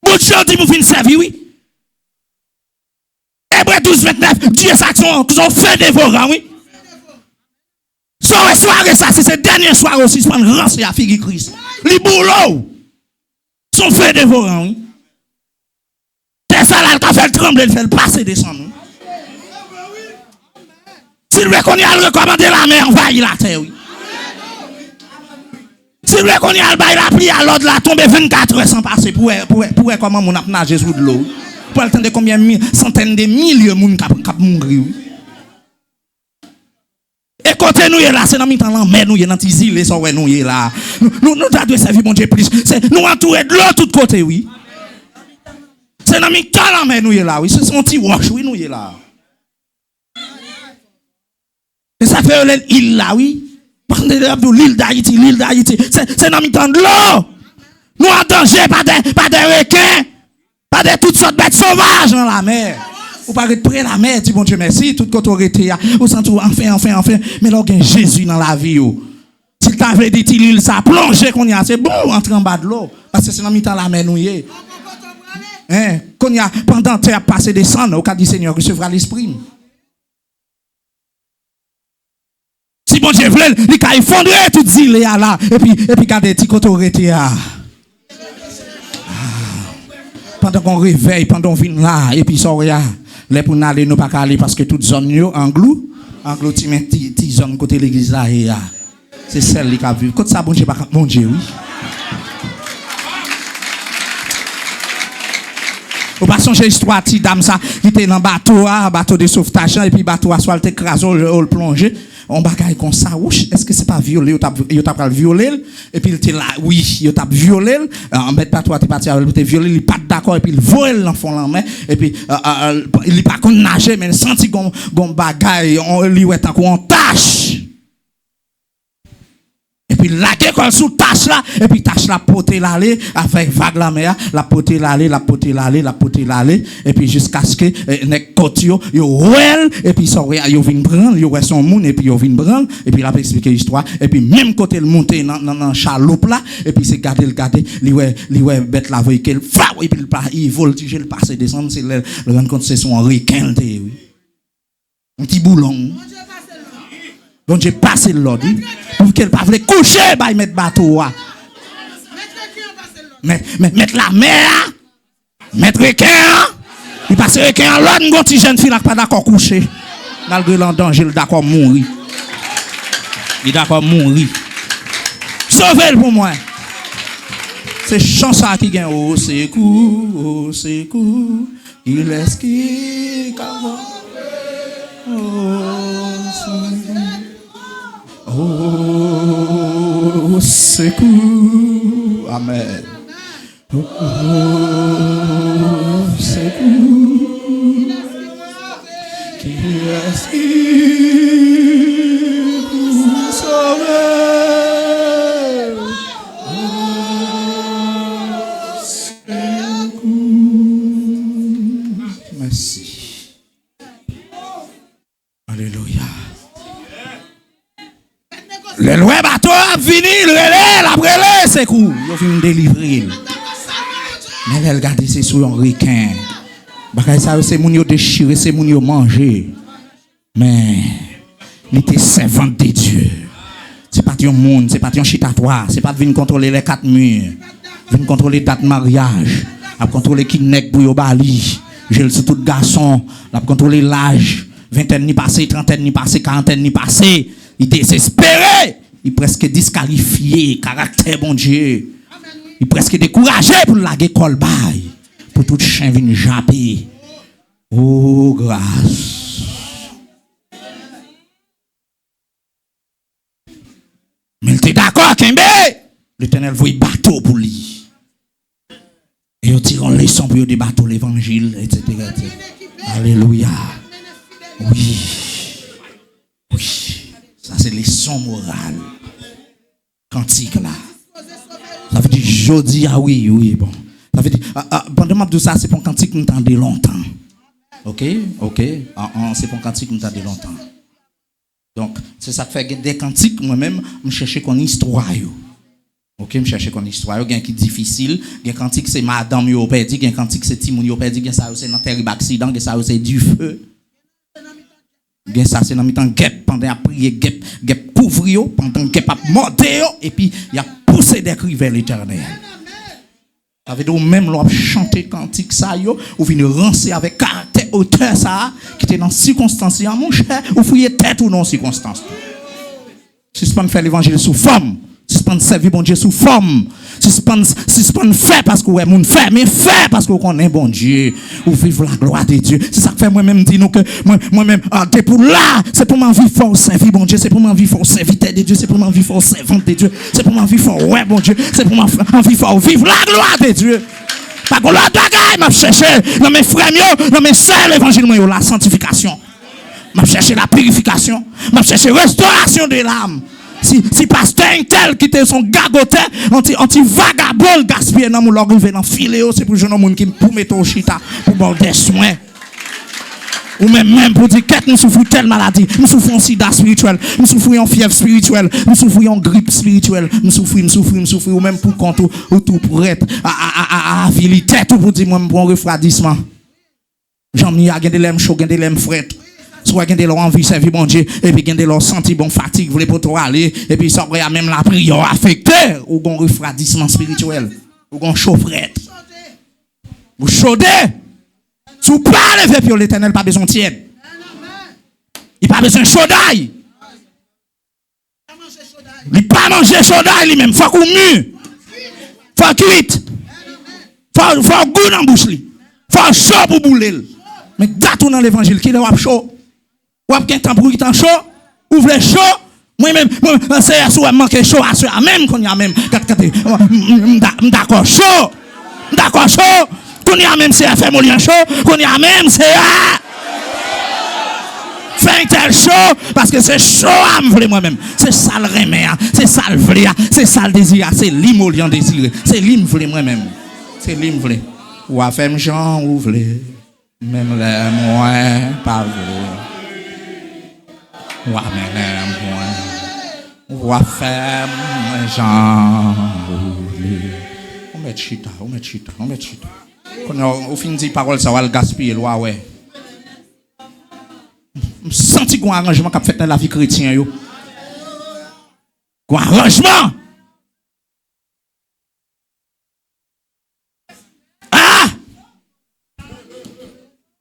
Bon Dieu dit nous venir servir, oui. Hébreux 12, 29, Dieu s'action, qu'ils ont fait dévorant, oui. Soirée, ça, c'est ce dernier soir aussi, c'est prendre rancé à figuer Christ. Les boulots sont fait dévorant, oui. C'est ça là, qui a fait le trembler, il fait le passer descendre. S'il veut qu'on y a recommandé la mer, envahit la terre, oui. S'il veut qu'on y a la pluie à l'ordre, la tombe 24 heures sans passer pour comment on a nagé sous de l'eau. Pour attendre combien centaines de milliers de gens qui mourir. Et côté nous là, c'est dans mi temps là, mais nous dans tes îles, ça ouais nous là. Nous doit servir mon Dieu plus. C'est nous entourer de l'autre côté oui. C'est dans mi temps là, mais nous là oui, c'est son petit wash oui nous là. Et ça fait l'île là oui. L'île d'Haïti, c'est dans mi temps de l'eau. Nous en danger pas des requins, pas de toutes sortes de bêtes sauvages dans la mer. Ou pas près la mer, dit bon Dieu merci, toute autorité, ou sent tout, enfin, mais là, il y a Jésus dans la vie. S'il t'avait dit, l'île, ça plonge qu'on y a, c'est bon, entrer en bas de l'eau, parce que c'est dans le temps la mer nouillée. Qu'on y a, pendant que tu as passé des cendres, au cas du Seigneur, recevra l'esprit. Si bon Dieu voulait, il a effondré toute l'île là, et puis garder toute autorité. Pendant qu'on réveille, pendant qu'on vient là, et puis ça, les pour n'aller nous pas aller parce que toute zone yo anglou ti zone côté l'église là c'est celle qui a vu côté ça bon Dieu pas bon Dieu oui au pas songer histoire ti dame ça qui était dans bateau de sauvetage et puis bateau soit écrasé ou plongé on bagaille comme ça est-ce que c'est pas violé yo t'a violé et puis il était là oui yo t'a violé en bête pas toi t'es parti avec t'es violé il pas d'accord et puis il vole l'enfant la main et puis il pas qu'on nager mais senti gon bagaille on lui ouais tant qu'on tâche et puis la gueule sous tâche là et puis tâche la poter l'aller avec vague la mer la poter l'aller et puis jusqu'à ce que nek côté yo well et puis ça yo vinn prendre yo ouais son monde et puis yo vinn prendre et puis la expliquer l'histoire et puis même côté le monter dans chaloupe là et puis c'est garder li ouais bête la voie qu'elle fa et puis il voltige le passer descendre c'est le rendre compte c'est son requin oui un petit boulon donc j'ai passé l'ordre pour qu'elle pas voulait coucher bah mettre bateau mettre la mer mettre requin il passe requin l'autre un petit jeune fille là pas d'accord coucher malgré l'en danger il d'accord mourir sauvez-le pour moi c'est chant ça qui gagne au secours il laisse qui oh, secours, amen. Oh, secours, qui est-ce qui vous sauve? Oh, secours, merci. Alléluia. Le loin bateau a fini, après c'est cool. Il vient délivrer. Mais elle regarde c'est sur un requin. Parce que ça c'est moun yo déchiré, c'est moun yo manger. Mais il était servant de Dieu. C'est pas un monde, c'est pas un chitatoire, c'est pas de venir contrôler les quatre murs. Venir contrôler date mariage, à contrôler qui nek pour yo bali. J'ai le tout garçon, à contrôler l'âge, vingtaine ni passé, trentaine ni passé, quarantaine ni passé. Il désespéré, il presque disqualifié, caractère bon Dieu. Il presque découragé pour la école bail, pour tout chien vient japper. Oh grâce. Mais il était d'accord, Kembe. L'Éternel voit bateau pour lui. Et il tire en leçon pour des bateaux l'évangile, etc. Alléluia. Oui. Ça c'est leçon morale. Cantique là. Ça veut dire jeudi oui bon. Ça veut dire pendant tout ça c'est pour cantique nous tendez longtemps. OK? C'est pour cantique nous tendez longtemps. Donc c'est ça qui fait des cantiques moi-même me chercher qu'on histoire yo. OK, me chercher qu'on histoire yo, gain qui difficile, gain cantique c'est madame yo perdu, gain cantique c'est timoun yo perdu, gain ça c'est dans terrible accident, gain ça c'est du feu. Gain ça c'est dans mi temps guêpe pendant à prier guêpe couvre yo pendant guêpe a monter yo et puis il a poussé des cris vers l'Éternel. Ça veut dire même l'on chanter cantique ça yo ou venir rancer avec caractère auteur ça qui était dans circonstance mon cher ou fouiller tête ou non circonstance. Si c'est pas faire l'évangile sous forme, Suspend servir bon Dieu sous forme. Suspend fait parce que ouais moun fait, mais fait parce que connaît bon Dieu. Ou vivre la gloire de Dieu. C'est ça que fait moi-même dire nous que moi-même t'es pour là, c'est pour m'envie fort servir bon Dieu, c'est pour m'envie fort serviteur de Dieu, c'est pour m'envie fort servante de Dieu, c'est pour m'envie fort ouais bon Dieu, c'est pour m'envie fort vivre la gloire de Dieu. Pas que l'autre bagaille m'a cherché dans mes frères dans mes sœurs l'évangile moi la sanctification. M'a cherché la purification, m'a cherché restauration de l'âme. Si pasteur tel qui était son gagoté, anti-vagabond gaspillé dans mon arrivé dans filet, c'est pour jeune monde qui pour mettre au chita pour bon des soins. Ou même pour dire qu'est-ce nous souffrons telle maladie, nous souffrons sida spirituel, nous souffrons fièvre spirituelle, nous souffrons grippe spirituelle, nous souffrons ou même pour compte ou tout pour être à avilité tout pour dire moi bon refroidissement. J'en ai à gagner l'aime chaud, gagner l'aime fret. Soit gagner leur envie servir bon Dieu et puis gagner leur senti bon fatigue voulez pour toi aller et puis ça a même la prière affecté ou gon refroidissement spirituel ou gon chaufferette. Vous chaudez. Si vous parlez avec l'Éternel, pas besoin de tiède. Il pas besoin de chaudaille. Il pas manger chaudaille lui-même. Faut qu'on mû. Faut cuite. Faut goût dans bouche li. Faut chaud pour bouler. Mais gâteau dans l'évangile qui est chaud. Ou avez temps pour qui chaud. Ouvrez chaud. Moi-même, c'est à soi manquer chaud à soi même qu'on y a même. D'accord chaud. D'accord chaud. Qu'on y a même c'est à faire mon lien chaud. Qu'on y a même c'est à faire tel chaud parce que c'est chaud à me vouloir moi-même. C'est ça le remède. C'est ça le vouloir. C'est ça le désir. C'est l'imolien désiré. C'est l'im vouloir moi-même. C'est l'im vouloir. Ou à faire Jean ou vouloir. Même les moins pas vouloir. Ou à même moins. Ou à faire Jean ou vouloir. On met chita. Quand on finit de parole, ça va le gaspiller, ouais. Je sens qu'il y a un arrangement qui a fait dans la vie chrétienne. Un arrangement. Ah!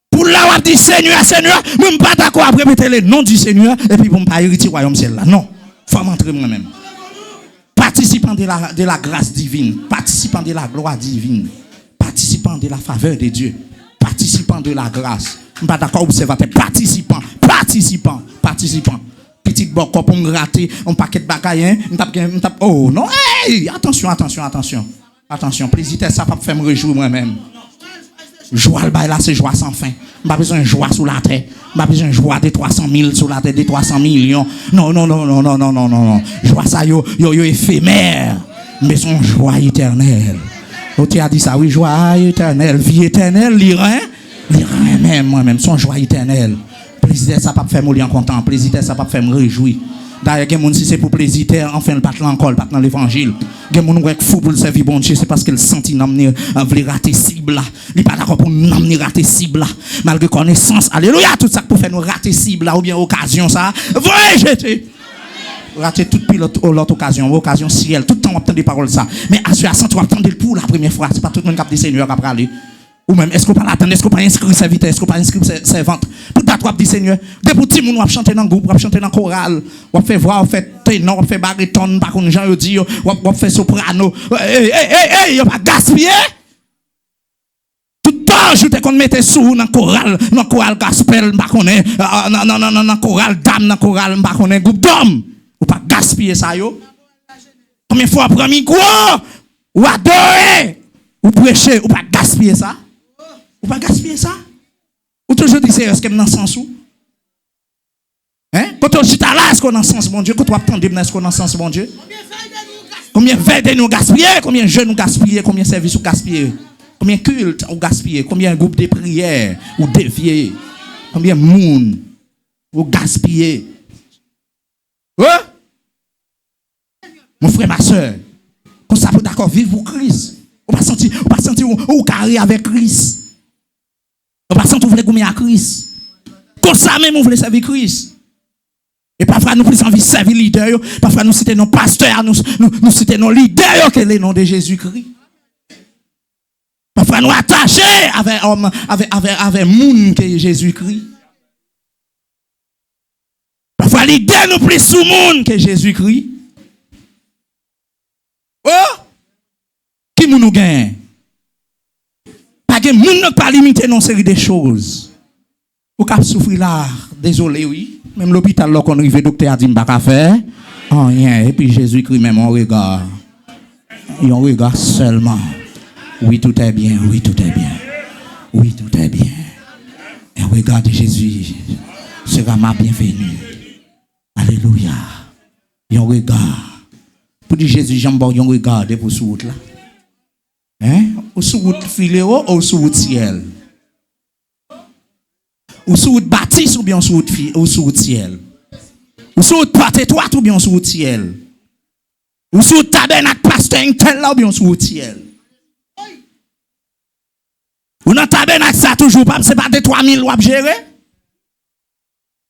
Pour là, on dit Seigneur, je ne suis pas d'accord à répéter le nom du Seigneur et puis pour ne pas hériter le royaume ciel là. Non, il faut m'entrer moi-même. Participant de la grâce divine, participant de la gloire divine. Participant de la faveur de Dieu, participant de la grâce. Je ne suis pas d'accord, observateur, participant. Petit bok pour me rater un paquet de bagailles. Oh non, hey, attention. Plaisir, ça va faire me réjouir moi-même. Joie le bail là, c'est joie sans fin. Je n'ai pas besoin de joie sous la terre. Je n'ai pas besoin de joie de 300 000 sur la terre, de 300 millions. Non. Joie ça, yo éphémère. Mais son joie éternelle. Tu as dit ça, oui, joie éternelle, vie éternelle, l'irin même, moi-même, son joie éternelle. Plaisir, ça pas faire me content, plaisir, ça pas faire me réjouir. D'ailleurs, si c'est pour plaisir, enfin, le pas encore, pas dans l'évangile. Il y a des gens qui fou pour le servir bon Dieu, c'est parce qu'il sentit n'amener voulait rater cible là. Il n'est pas d'accord pour n'amener rater cible là. Malgré connaissance, alléluia, tout ça pour faire nous rater cible là, ou bien occasion ça. Voyez, jeter. Rater toute pilote l'autre occasion ciel, tout le temps on entend des paroles ça. Mais à ce moment tu vas attendre pour la première fois, c'est pas tout le monde qui a des seigneurs qui a parlé. Ou même est-ce qu'on pas l'attendre, est-ce qu'on pas inscrit serviteur, est-ce qu'on pas inscrit servante. Pour ta toi dit Seigneur, des petits moun on va chanter dans groupe, on va chanter dans chorale, on va faire voix, on fait ténor, on fait baryton, par contre gens yo dit on va faire soprano. Hey, on va gaspiller. Tout temps je te qu'on mettait sous dans chorale gospel, pas connait dans chorale dame, dans chorale pas connait groupe d'hommes. Ou pas gaspiller ça yo. Combien de fois prendre micro ou adorer ou prêcher ou pas gaspiller ça? Ou pas gaspiller ça? Ou toujours dire c'est est-ce que dans sens où? Hein? Quand on dit là est-ce qu'on dans sens bon Dieu? Quand on attend est-ce qu'on dans sens bon Dieu? Combien veille de nous gaspiller? Combien jeunes nous gaspiller? Combien services nous gaspiller? Combien culte ou gaspiller? Combien groupe de prière ou dévier? Combien moun ou gaspiller? Hein? Mon frère, ma soeur, qu'on s'appelle d'accord vivre pour Christ. On va sentir ou carré avec Christ. On va sentir vous voulez gommer à Christ. Comme ça même on voulait servir Christ. Et parfois nous plus envie de servir leader, parfois nous citer nos pasteurs, nous citer nos leaders que le nom de Jésus-Christ. Parfois nous attacher avec homme avec monde que Jésus-Christ. Parfois leader nous plus sous monde que Jésus-Christ. Oh! Qui nous gagne? Pas que moun n'a pas limité non série de choses. Ou cap souffrir là, désolé oui. Même l'hôpital là qu'on arrive docteur a dit pas faire. Rien et puis Jésus-Christ même on regarde. Et on regarde seulement. Oui, tout est bien, oui, tout est bien. Oui, tout est bien. Et regarde Jésus sera ma bienvenue. Alléluia. Et on regarde. Pour dire Jésus, j'aime bien, on regarde pour sous route là. Hein? Ou sous route filéo ou sous route ciel? Ou sous route bâtisse ou bien sous route ciel? Ou sous route porte étroite ou bien sous route ciel? Ou sous route tabernacle pasteur tel là ou bien sous route ciel? Ou dans tabernacle ça toujours pas, c'est pas des 3000 ou à gérer?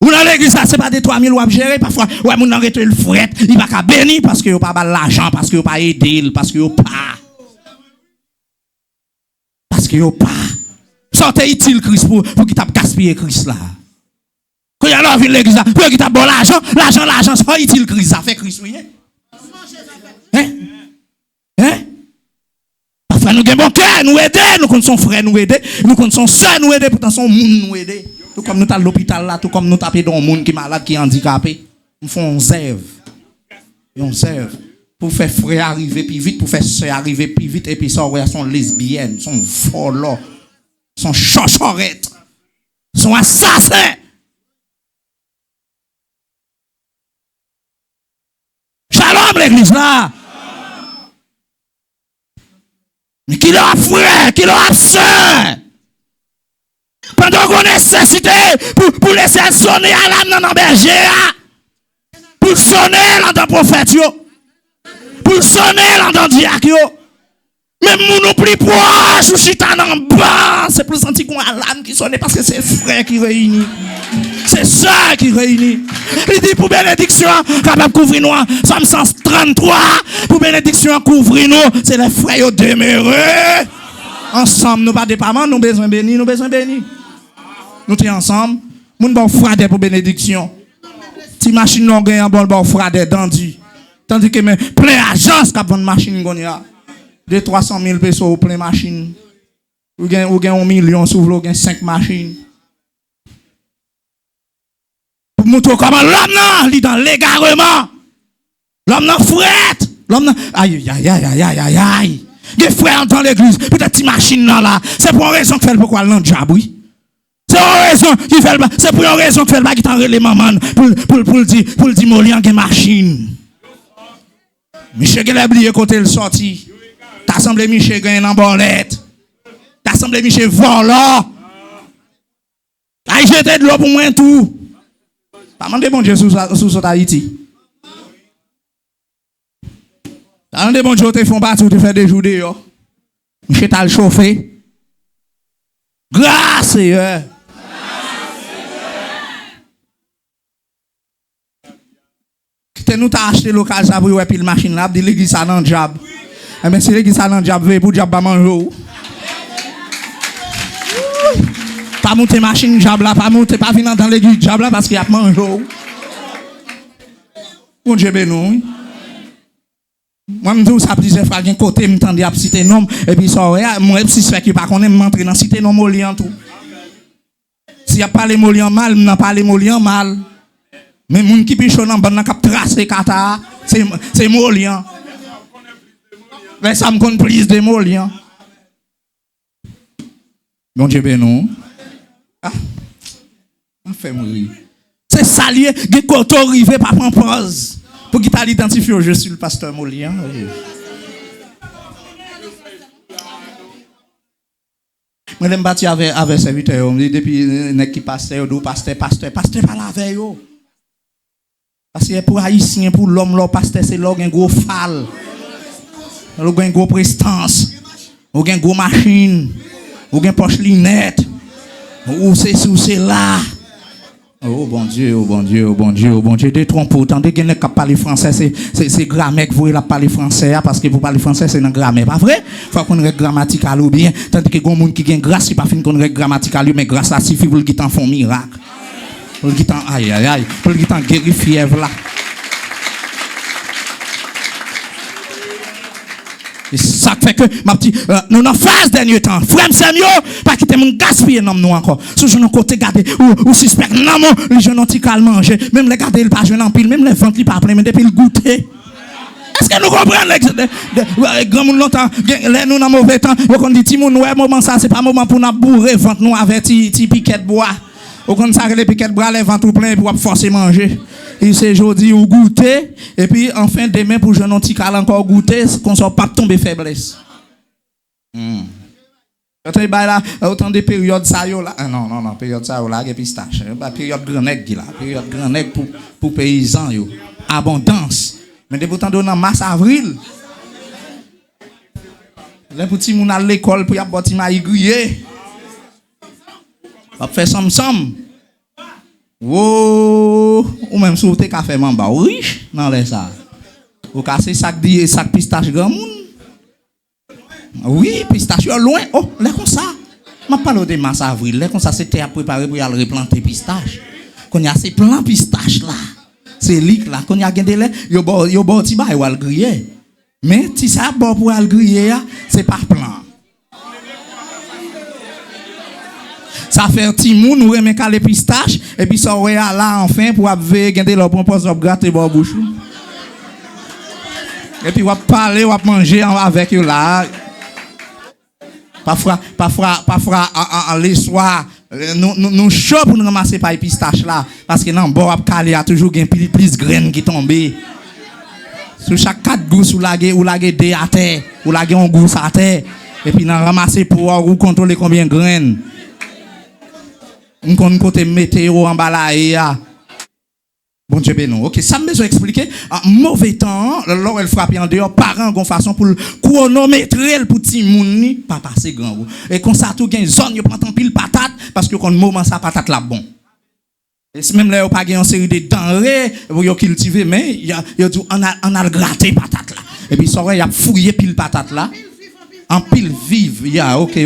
Ou dans l'église ça c'est pas des 3000 ou à gérer? Parfois, ouais, moun arrête le fret, il va pas bénir parce que yo pas l'argent, parce que yo pas aider, parce que yo pas. Parce que yo pas. Sortez utile Christ pour qu'il t'a gaspillé Christ là. Quand il y a l'envie de l'église là, pour qu'il t'a bon l'argent, c'est pas utile Christ, ça fait Christ, oui. Hein? Parfois nous avons bon cœur, nous aider, nous connaissons frères, nous aider, nous connaissons soeurs, nous aider, pourtant son monde nous aider. Tout comme nous sommes à l'hôpital là, tout comme nous tapons dans un monde qui est malade, qui est handicapé. Nous faisons un zève. On serve. Pour faire frère arriver plus vite, pour faire soeur arriver plus vite, et puis ça, ouais, sont lesbiennes, sont volants, sont chochorettes, sont assassins. Shalom l'église là. Mais qui leur a frère, qui leur a soeur? Pendant qu'on a nécessité pour laisser sonner à l'âme dans le berger, pour sonner dans le prophète, pour sonner dans le diacre, même nous plus proches, ou chita dans le bas, c'est plus senti qu'on a l'âme qui sonne parce que c'est frère qui réunit. C'est ça qui réunit. Il dit pour bénédiction, capable couvrir nous, Somme 133, pour bénédiction couvrir nous, c'est les frères demeurés. Ensemble, nous pas dépendants, nous besoin béni, nous besoin béni. Nous sommes ensemble, nous bon frère pour bénédiction. Si machine non gagne bon frère dandy. Tandis que mais plein agence qui a bonne machine qu'on y a. De 300 000 pesos plein machine. Ou gagne 1 million sur vous gagne 5 machines. Pour montrer comment l'homme là, il dans l'égarement. L'homme là frette, l'homme là aïe aïe aïe aïe aïe aïe. Des frères dans l'église, peut-être une machine là, c'est pour une raison que fait pourquoi l'on diable oui. C'est pour une raison qui fait c'est pour une raison que fait pas qui t'en relève maman pour dire Molian qui machine. Michel qui l'a oublié côté le sorti. T'as semblé Michel gagne en bolette. T'as semblé Michel volant. Aïe jeter de l'eau pour moi tout. Pas demander bon Dieu sous Haïti. T'as demandé bon Dieu te font battre ou te faire des jours dehors. Michel t'a le chauffé. Grâce Seigneur. Qui nous t'a acheté local ça pour ouais pile machine là, dit l'église ça dans job. Eh ben si l'église ça dans job veut pour job pas manger. Pas monter machine job là, pas monter pas venir dans l'église job là parce qu'il y a manger. Bon Dieu béni. Moi me dis ça plusieurs fois un côté me tendait à citer nom et puis ça moi si fait que pas connaît m'entrer dans citer nom Molian tout. Si y a pas les Molian mal, n'a pas les Molian mal. Mais moun qui pichon en ban cap tracer kata, c'est Molian. Mais ça me connaît plus de Molian. Bon Dieu béni. Ah. On fait mourir. C'est salier qui côté arrivé pas prendre pause. Pour qu'il t'a identifié, je suis le pasteur Molian. Moi, je me bâti avec serviteur. Depuis qui pasteur, pasteur pas la veille. Parce que pour Haïtien, pour l'homme, le pasteur, c'est là un gros fal. Un gros prestance. Un gros machine. Un poche linette. Ou c'est là. Oh bon Dieu, oh bon Dieu, oh bon Dieu, oh bon Dieu, détrompez, tandis que ne parler français, c'est grammaire que vous la parler français, parce que vous parlez français, c'est dans grammaire, pas vrai? Faut qu'on règle grammatical ou bien, tandis que les gens qui gagnent grâce, c'est pas fin qu'on règle grammatical, mais grâce à suffit pour qu'ils t'en font miracle. Pour qu'ils t'en, aïe, aïe, aïe, pour qu'ils t'en guérit fièvre là. Et ça fait que, ma petite, nous en phase dernier temps. Frère, Seigneur, pas quitter mon gaspiller non nous encore. Sous je côté garder, ou suspect, non, les jeunes ont qu'à manger. Même les garder, ils pas jouer en pile, même les ventes, ils pas plein, mais depuis le goûter. Est-ce que nous comprenons les grands monde longtemps, nous dans mauvais temps, on dit, Timoun, ouais, moment ça, c'est pas moment pour nous bourrer, vente nous avec ti piquet de bois. Au contraire, les piquets de bois, les ventes tout plein pour forcer manger. Et c'est aujourd'hui ou goûter, et puis enfin demain pour jeune petit cal encore goûter, qu'on soit pas tomber faiblesse. Autant de périodes ça yo là, non, période ça yo là, et pistache, période grand nèg là, période grand nèg pour paysans yo, abondance. Mais de pourtant dans mars avril, les petits moun à l'école pour y avoir petit maïs grillé. On fait somme. Wow, ou même si vous avez café mamba riche dans les ça. Vous cassez sac pistache grand moun. Oui, pistache loin. Oh, là comme ça. Je parle de mars avril, là comme ça c'était à préparer pour y aller replanter pistache. Quand y a ces plants pistache là. C'est lique là, quand y a gagné lait, yo bo ti ba ou al griller. Mais si ça bon pour al griller, c'est pas plan. Ça fait un petit moun, nous remet les pistaches, et puis ça ouais là enfin pour gagner leur bon poste, gratter bon bouche. Et puis on parler, on manger avec eux là. Parfois les soirs, nous chaud pour nous ramasser pas les pistaches là, parce que non, bon, il y a toujours plus graines qui tombent. Sur chaque 4 gousses, ou laguer des à terre, ou laguer un gousse à terre, et puis nous ramasser pour ou contrôler combien de graines. On compte côté météo en bas là. Bon Dieu béni. OK, ça me besoin expliquer. En mauvais temps, lors elle frappe en dehors, parents gon façon pour chronométrer pour petit moun pas passer grand. Et comme ça tout gain zone, yo prend pile patate parce que quand moment ça patate là bon. Et même là, pas une série de denrées pour yo cultiver mais il y a tout on a gratté patate là. Et puis ça il a fouillé pile patate là. En pile vive, OK.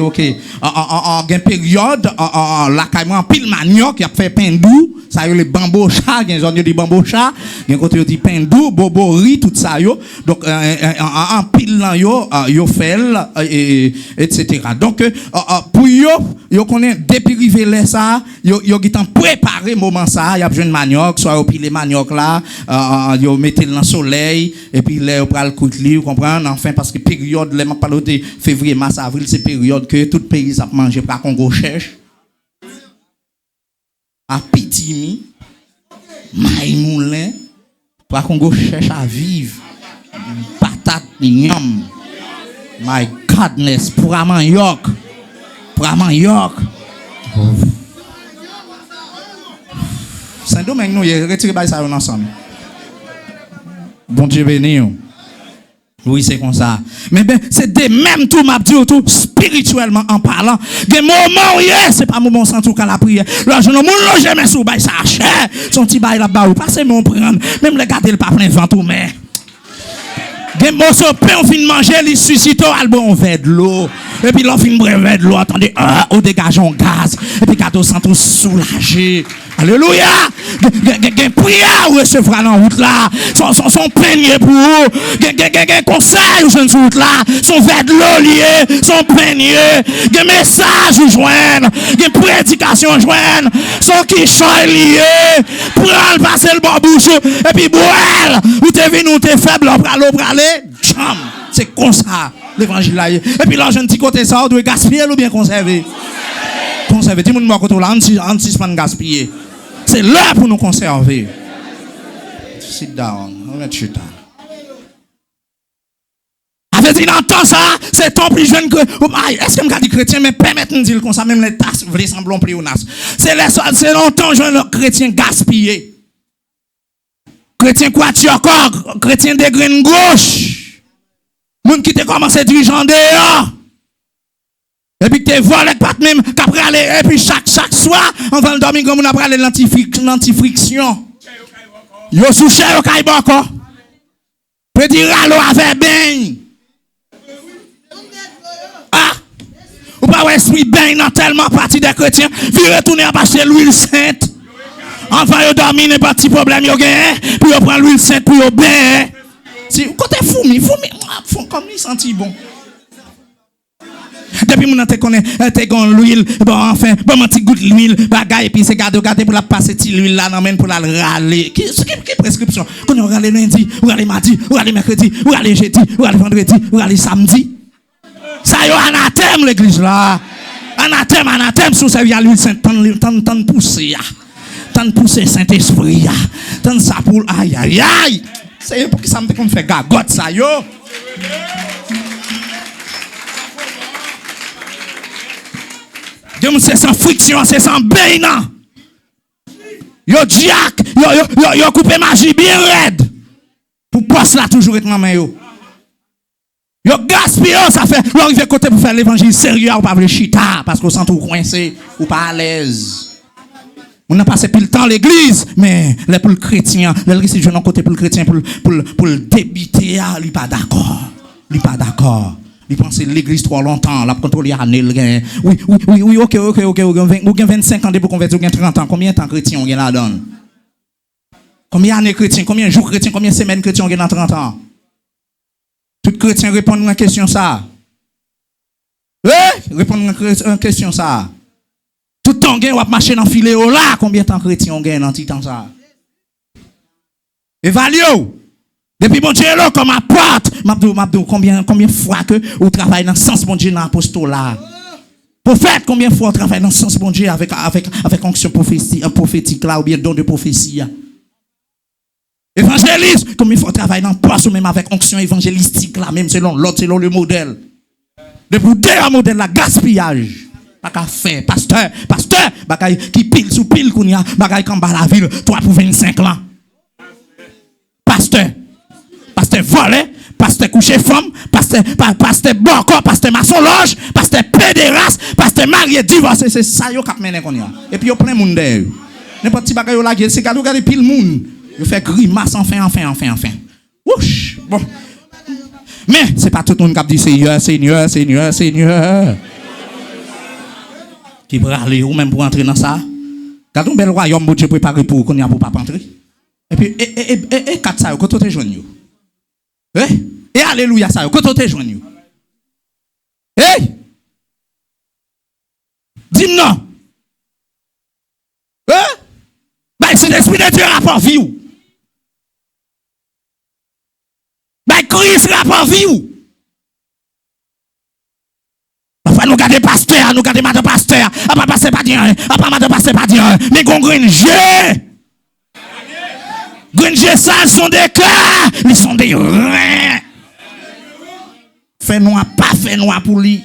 En période, la caille en pile manioc, il a fait pain doux, ça y est les bamboucha, il y a zone de bamboucha, il y a côté dit pain doux, bobo riz, tout ça yo. Donc en pile là yo fait etc. Donc pour yo connaît depuis river là ça, yo gitan préparer moment ça, y a besoin de manioc, soit au pile manioc là, yo mettez dans soleil et puis là yo pral coudre li, vous comprenez enfin parce que période là m'a parlé de février, mars, avril, c'est période que tout pays a mangé par Congo cherche. À Pitimi, Maïmoulin, par Congo cherche à vivre. Patate, yam. My godness, pour Amanyoc. Saint-Domingue, nous, retirez ça ensemble. Bon Dieu béni. Oui, c'est comme ça. Mais ben, c'est des mêmes tout m'a dit tout spirituellement en parlant. Des moments c'est pas moment sans tout qu'à la prière. Là je ne m'en jamais sous bail ça cher. Son petit bail là-bas ou passez mon prendre. Même les garder le pas plein vent tout mais. Des morceaux pain on fin manger, les suscite au bon verre de l'eau. Et puis l'on fin brevet de l'eau, attendez, au dégageant gaz. Et puis gâteau sans tout soulagé. Alléluia! Gen prière ou recevra dans route là. Son peigné pour vous. Gen conseil ou jeune route là. Son verre de l'eau lié. Son peigné. Gen message ou joindre. Gen prédication joindre. Son qui chante lié. Pour aller passer le bon bouche. Et puis boire. Ou t'es venu ou t'es faible. Ou pralé. Cham. C'est comme ça. L'évangile là. Et puis là, je ne dis côté ça. On doit gaspiller ou bien conserver. Conserver. Dis-moi côté là. On ne s'y pas gaspiller. C'est là pour nous conserver. Sit down. On va chuter. Avec dit dans temps ça, c'est ton plus jeune que. Est-ce que je me dis chrétien, mais permettez-nous de dire comme ça, même les tasses, vous voulez semblant plus au nas. C'est longtemps jeune chrétien gaspillé. Chrétien quoi tu encore? Chrétien de graines gauche. Moun qui te commencé dirigeant dehors. Et puis tu volé pas même qu'après aller et puis chaque soir on va dormir comme on a parlé l'antifriction. Yo souché au caille encore. Peut dire allo avec bain. Ah. Ou pas esprit bain dans tellement partie des chrétiens, vi retourner à passer l'huile sainte. Enfin yo dormir n'est pas petit problème yo gain, puis yo prend l'huile sainte pour yo bain. Si côté fourmi, comme il sentit bon. Depuis mon te connaît, te gon l'huile, bon enfin, bon mon petit goutte l'huile, bagaille et puis c'est garder pour la passer l'huile là dans pour la râler. Qui prescription? Quand on râle lundi, ou râle mardi, ou râle mercredi, ou râle jeudi, ou râle vendredi, ou râle samedi. Ça y est anathème l'église là. Anathème sous ça via l'huile sainte tant pousser ya. Tant pousser Saint-Esprit ya. Tant ça pour aïe aïe aïe. C'est pour que ça me qu'on fait gagotte ça yo. C'est sans friction, c'est sans bénin. Yo diak, yo coupé magie bien raide. Pour poste là toujours être dans main yo. Yo gaspille, ça fait, yo arrive côté pour faire l'évangile sérieux ou pas le chita parce qu'on sent tout coincé ou pas à l'aise. On n'a passé plus le temps à l'église, mais là pour le chrétien, là si je n'en côté pour le chrétien pour le débiter, lui pas d'accord. Lui pas d'accord. Il pense l'église trop longtemps, la contrôle année. Oui, ok. Ou 25 ans depuis qu'on converti, ou 30 ans. Combien de temps chrétien on gagne là-dedans? Combien d'années chrétien, combien de jours chrétien, combien de semaines chrétien on gagne dans 30 ans? Tout chrétien répond à une question ça. Répondre à une question ça. Tout temps gagne, on va marcher dans le filet là. Combien de temps chrétien on gagne dans tout temps ça? Évaluez. Depuis bon Dieu là comme apôtre, m'abdou combien fois que vous travaillez dans le sens bon Dieu dans l'apostolat. Prophète, combien de fois vous travaillez dans le sens bon Dieu avec onction prophétique là ou bien don de prophétie. Évangéliste, combien de fois vous travaillez dans le poste ou même avec onction évangélistique là même selon l'autre, selon le modèle. Depuis un modèle là gaspillage. Pas qu'à faire pasteur, bagaille qui pile sous pile qu'on y a, bagaille comme bas la ville 3 pour 25 ans. Pasteur volé, pasteur couché femme, pasteur bon corps, pasteur maçon loge, pasteur pédéraste, pasteur marié divorcé, c'est ça yo k'ap mène qu'on y a. Et puis yo plein monde derrière. N'importe petit bagay yo la gueule, c'est regarder pile monde. Yo fait grimace enfin. Ouch. Bon. Mais c'est pas tout le monde qui dit Seigneur. Qui peut aller ou même pour entrer dans ça. Quand on bel royaume bon Dieu préparé pour qu'on y a pour pas entrer. Et puis et quatre ça quand on te joindre. Et alléluia ça quand on te joindre. Dis-moi non. Bah c'est l'esprit de Dieu rapport vie ou. Bah Christ rapport vie ou. Parfois nous garder pasteur, nous garder madame pasteur, pas passer pas dire, pas madame passer pas dire, mais gon Granger. Granger ça sont des cas, ils sont des reins. Fait noir pas fait noir pour lui.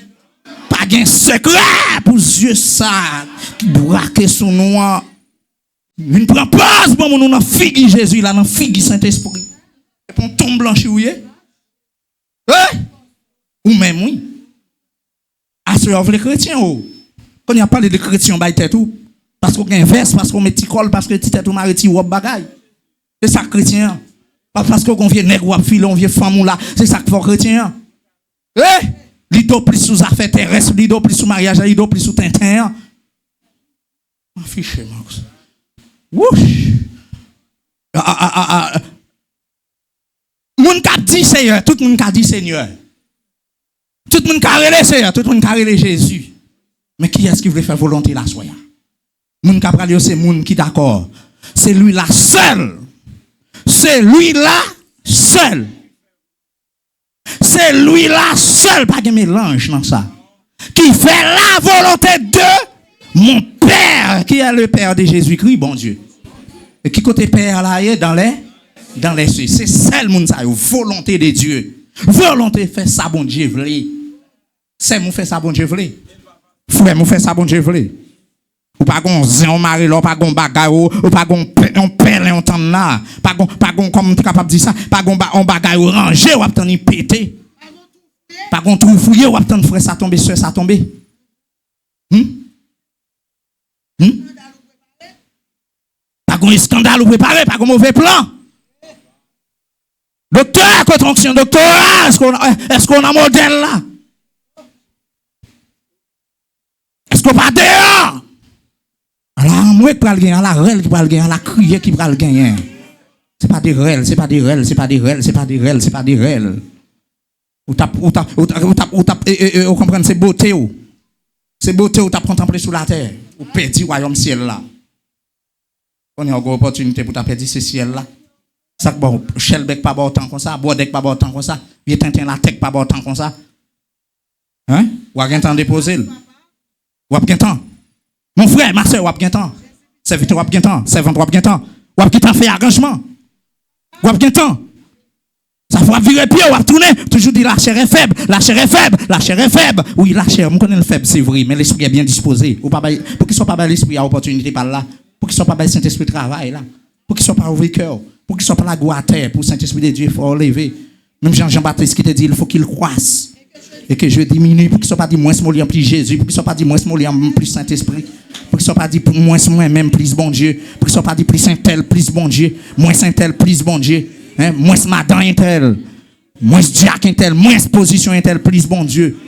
Pas gain secret pour Dieu ça qui braque son noir. Une prend place bon nous dans figue Jésus là dans figue Saint-Esprit. Et puis on tombe blanchi ou même oui. À ce les chrétiens quand il a parlé de chrétiens by tête tout parce qu'on inverse parce qu'on met ticol parce que tête tout mariti ou bagaille. C'est ça chrétien. Pas parce qu'on vient nègre ou fille on vient femme là, c'est ça qu'il faut chrétien. Lido plus sous affaires terrestres, lido plus sous mariage, lido plus sous tintin. Affiche Max. Wouch. Moun ka dit Seigneur, tout moun ka dit Seigneur. Tout le monde carré le Seigneur, tout le monde carré le Jésus. Mais qui est-ce qui veut faire volonté la soya? Moun ka pralio c'est moun qui d'accord. C'est lui là seul. C'est lui là seul. C'est lui là seul, pas de mélange dans ça. Qui fait la volonté de mon Père, qui est le Père de Jésus-Christ, bon Dieu. Et qui côté Père là est dans les cieux. C'est seul moun ça, volonté de Dieu. Volonté fait ça bon Dieu vle. C'est mon fait ça bon Dieu vle. Frère mon fait ça bon Dieu vle. Ou pas gon zin mari là, pas gon bagay ou pas gon on pelle on tan là, pas gon comme tu capable dire ça, pas gon on bagay rangé ou attendre péter. Pas gon trou fouiller ou attendre frère ça tomber soeur ça tomber. Pas gon scandale ou préparé, pas gon mauvais plan. Docteur, contre-onction, docteur, est-ce qu'on a modèle là? Est-ce qu'on pas dehors? Alors, moi qui va le gagner, la règle qui va le gagner, la criée qui va le gagner. C'est pas des règles, c'est pas des règles, c'est pas des règles, c'est pas des règles, c'est pas des règles. Vous comprenez, c'est beauté. C'est beauté où tu as contemplé sous la terre. Ou perdu royaume ciel là. On a une opportunité pour perdre ce ciel là. Ça bon, Shelbeck pas bon temps comme ça, Bodek pas bon temps comme ça, Vieux Tintin la tech pas bon temps comme ça. Hein? Ou a bien temps déposer. Ou a bien temps. Mon frère, ma soeur, ou a bien temps. Serviteur, ou a bien temps. Servante, ou a bien temps. Ou a bien temps fait arrangement. Ou a bien temps. Ça faut virer pied, ou a tourner. Toujours dit la chair est faible, la chair est faible, la chair est faible. Oui, la chair, on connaît le faible, c'est vrai, mais l'esprit est bien disposé. Pour qu'il soit pas l'esprit à opportunité par là. Pour qu'il soit pas le Saint-Esprit travail là. Pour qu'il soit pas ouvert cœur. Pour qu'il soit pas la goût à terre. Pour le Saint-Esprit de Dieu, il faut lever. Même Jean-Baptiste qui te dit, il faut qu'il croisse. Et que je diminue. Pour qu'il soit pas dit moins molli en plus Jésus. Pour qu'il soit pas dit moins molli en plus Saint-Esprit. Pour qu'il soit pas dit moins moi-même plus bon Dieu. Pour qu'il soit pas dit plus Saint-Tel plus bon Dieu. Moins Saint-Tel plus bon Dieu. Hein? Moins madame intel. Moins diacre intel. Moins position intel plus bon Dieu.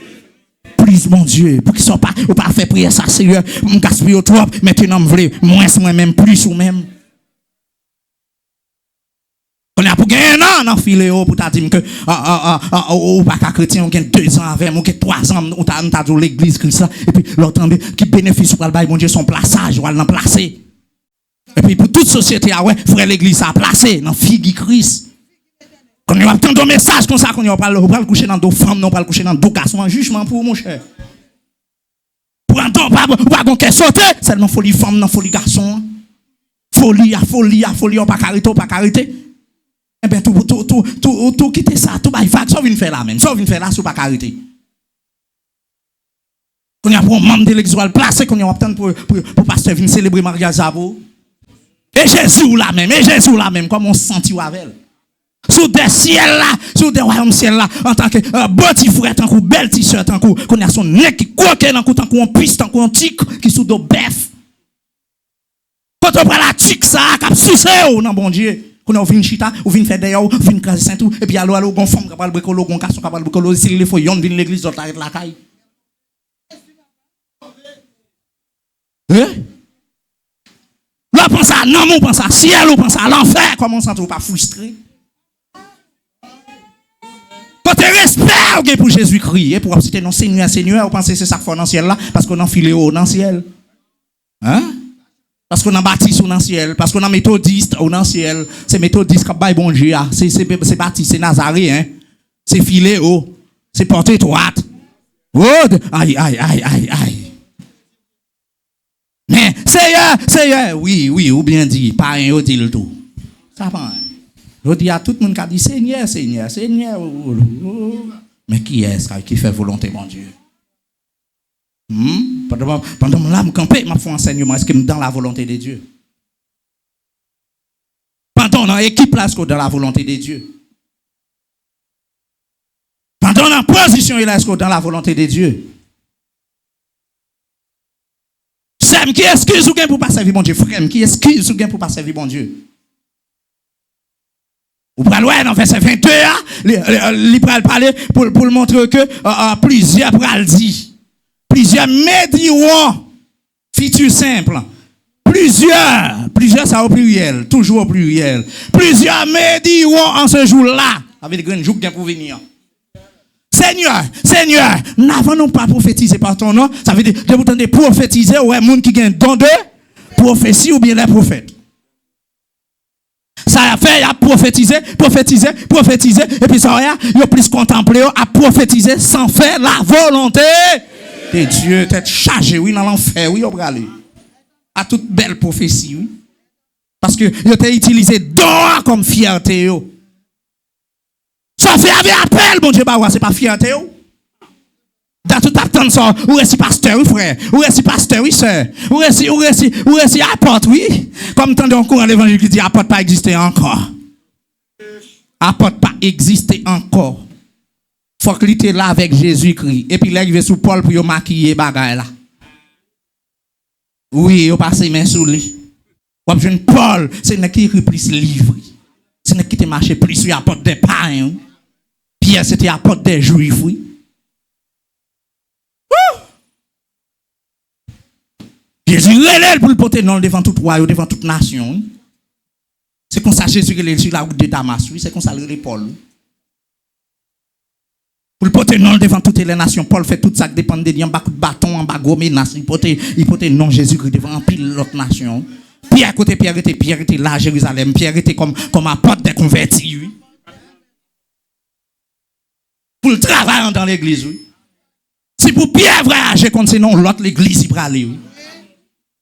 Plus mon Dieu, pour qu'ils ne soient pas, ou pas fait prier ça sérieux, mon gaspille trop, maintenant me voulez, moins moi-même, plus ou même. On a pour gagner un an dans filéo pour te dire que, ou pas qu'à chrétien, on gagne 2 ans avec, on gagne 3 ans, on t'a dit l'église Christ, et puis l'autre qui bénéficie pour le bail, mon Dieu, son plaçage, ou l'en placer. Et puis pour toute société, ouais, frère l'église a placé dans figue Christ. Quand on a tant de messages comme ça, qu'on ne va pas coucher dans 2 femmes, non pas le coucher dans 2 garçons, un jugement pour mon cher. Pour un temps, pas qu'on sauter, seulement folie femme, non folie garçon. Folie, on pas carité. Eh bien, tout quitter ça, tout bail vague, ça vient faire là même, ça vient faire là, sous pas carité. Quand on a pour un membre de l'église, placé, qu'on a obtenu pour pasteur venir célébrer mariage à vous. Et Jésus là même, comme on se sentit avec elle. Sous des ciels là, sous des royaumes ciel là, en tant que beau petit frère, tant que belle t-shirt, tant qu'on a son nez qui coque, tant qu'on pisse, tant qu'on tic, qui sous de bœuf. Quand on prend la tic ça, cap sucé, non bon Dieu. Quand on vient chita, on vient faire des on vient craser saint tout, et puis allô, gon femme capable bricolo, gon garçon capable bricolo, s'il le faut, yon vient l'église, d'autres arrête la caille. Là, pense à non, on pense à ciel, on pense à l'enfer, comment on s'en trouve pas frustré. Quand tu respectes pour Jésus-Christ, pour citer non Seigneur, vous pensez que c'est ça qu'il faut dans le ciel là, parce qu'on a filé haut dans le ciel. Hein? Parce qu'on a baptiste dans le ciel, parce qu'on a méthodiste dans le ciel. C'est méthodiste qui a bon Dieu, c'est baptiste, c'est nazaréen, c'est filé haut, c'est porté droite. Oh, aïe. Mais Seigneur, oui, ou bien dit, pas un dit le tout. Ça va. Je dis à tout le monde qui a dit Seigneur. Mais qui est-ce qui fait volonté, mon Dieu? Pendant que je campe, je fais un enseignement. Est-ce que je suis dans la volonté de Dieu? Pendant dans l'équipe, est-ce que dans la volonté de Dieu? Pendant la position, est-ce que dans la volonté de Dieu? Frère, qui excuse ou bien pour pas servir mon Dieu? Frère, qui excuse ou bien pour pas servir mon Dieu? Ou pral ouais dans verset 22 il pral parler pour montrer que plusieurs pral dit plusieurs médiront futur simple plusieurs ça au pluriel toujours au pluriel plusieurs médiront en ce jour-là avec des jours bien pour venir. Seigneur, n'avons-nous pas prophétisé par ton nom? Ça veut dire de vous entendre prophétiser ou un monde qui gagne don de prophétie ou bien les prophètes. Ça a fait, il a prophétisé, et puis ça il a plus contemplé, a prophétisé sans faire la volonté de Dieu. T'es chargé, oui, dans l'enfer, oui, on va aller. À toute belle prophétie, oui. Parce que il a utilisé don comme fierté. Ça fait avec appel, mon Dieu, c'est pas fierté. Dans tout attendre ça, ou est-ce pasteur, oui, frère, ou est-ce pasteur, oui, sœur, ou est-ce apôtre, oui, comme tant d'un courant l'évangile qui dit apôtre pas exister encore. Apôtre pas exister encore. Faut que l'ité là avec Jésus-Christ, et puis là, il va sous Paul pour y maquiller bagay là. Oui, il passe main sous lui. Ou jeune Paul, c'est ne qui écrit plus livre. C'est ne qui te marché plus sur apôtre des païens. Pierre, c'était apôtre des juifs, oui. Jésus relève pour le porter non devant toute royaume, devant toute nation. C'est comme ça Jésus est sur la route de Damas, oui, c'est comme ça le Paul. Pour le porter non devant toutes les nations, Paul fait tout ça qui dépend de lui, en bas de bâton, en bas de menace, il portait non Jésus-Christ devant pile l'autre nation. Pierre était là à Jérusalem, Pierre était comme apôtre des convertis, oui. Pour le travail dans l'église, oui. Si pour Pierre voyager contre sinon l'autre l'église il va aller, oui.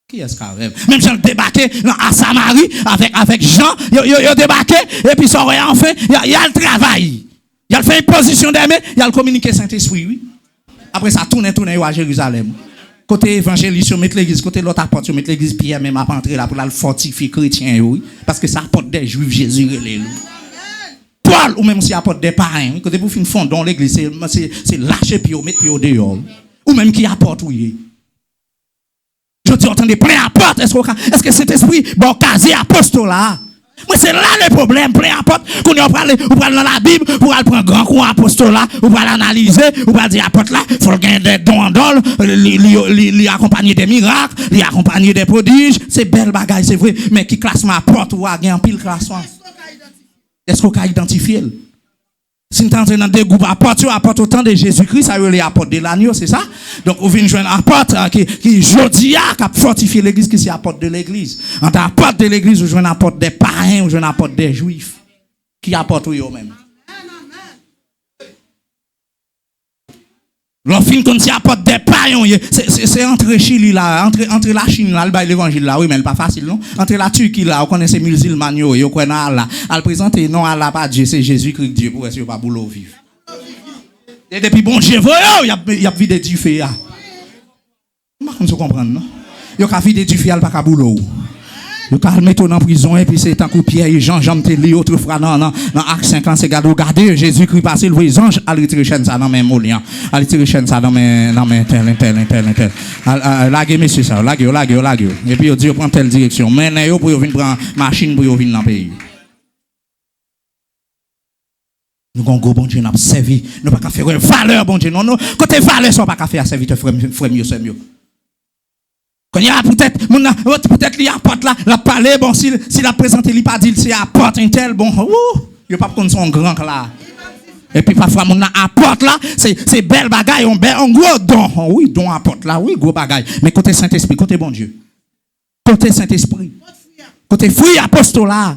Qui est-ce qui rêve? Même Jean débarqué à Samarie avec Jean, il a débarqué et puis ça en fait, il y a le travail. Il a fait une position d'aimer, il a le communiqué Saint-Esprit, oui. Après ça tourne à Jérusalem. Côté évangéliste, on met l'église, côté l'autre apôtre, on met l'église Pierre même à entrer là pour la fortifier chrétien, oui. Parce que ça apporte des juifs, Jésus, Paul, ou même si apporte des parrains, côté pour faire fond dans l'église, c'est lâcher puis mettre puis au dehors. Ou même qui apporte, oui. Je dis, entendez, plein apporte, est-ce que cet esprit, bon, casé apostolat? Moi, c'est là le problème, plein apporte, qu'on y parle dans la Bible, pour aller prendre grand coup apostolat, ou pour l'analyser, ou pour dire apporte là, il faut gagner des dons en dol, lui accompagner des miracles, lui accompagner des prodiges, c'est belle bagaille, c'est vrai, mais qui classement apporte ou a gagné en pile classement? Est-ce qu'on a identifié? Si nous sommes dans des groupes apôtres autant de Jésus-Christ, ça veut les apôtres de l'agneau, c'est ça? Donc, on vient jouer un apôtre qui aujourd'hui a fortifié l'église, qui est apôtre de l'église. En tant qu'apôtre de l'église, on joue un apôtre des païens, on joue un apôtre des juifs. Qui apporte eux-mêmes. L'enfin comme si apporte des païens, c'est entre Chili là, entre la Chine là, l'évangile là, oui, mais c'est pas facile, non? Entre la Turquie là, on connaît ces musulmans, on connaît Allah. À le présenter, non, Allah pas Dieu, c'est Jésus-Christ Dieu, pour essayer pas boulot vivre. Et depuis bon Dieu, il y a vidé du feu. Comment vous comprenez, non? Il y a vidé du feu, il n'y a pas boulot. Il y a mettre en prison, et puis c'est un coup Pierre et Jean te lit autrefois dans Acte 50, c'est regardez, Jésus-Christ passé, le les anges, allez tirer chaîne ça dans mes moulins, allez tirer chaîne ça dans mes tel. Laguez, monsieur, ça, laguez. Et puis, il dit, prend telle direction. Mais, pour venir prendre machine pour venir dans le pays. Nous avons un gros bon Dieu, nous avons servi, nous n'avons pas faire valeur, bon Dieu, non, côté valeur, ça n'a pas faire serviteur, frère mieux, c'est mieux. Quand il y a peut-être il y a apporte là, la parler, bon, s'il a présenté, il pas dit, c'est apporte un tel, bon, il n'y a pas qu'on son grand là. Et puis parfois, mon apporte là, c'est belle bagaille, un gros don. Oui, don apporte là, oui, gros bagaille. Mais côté Saint-Esprit, côté bon Dieu. Côté Saint-Esprit. Côté fruit apostolat.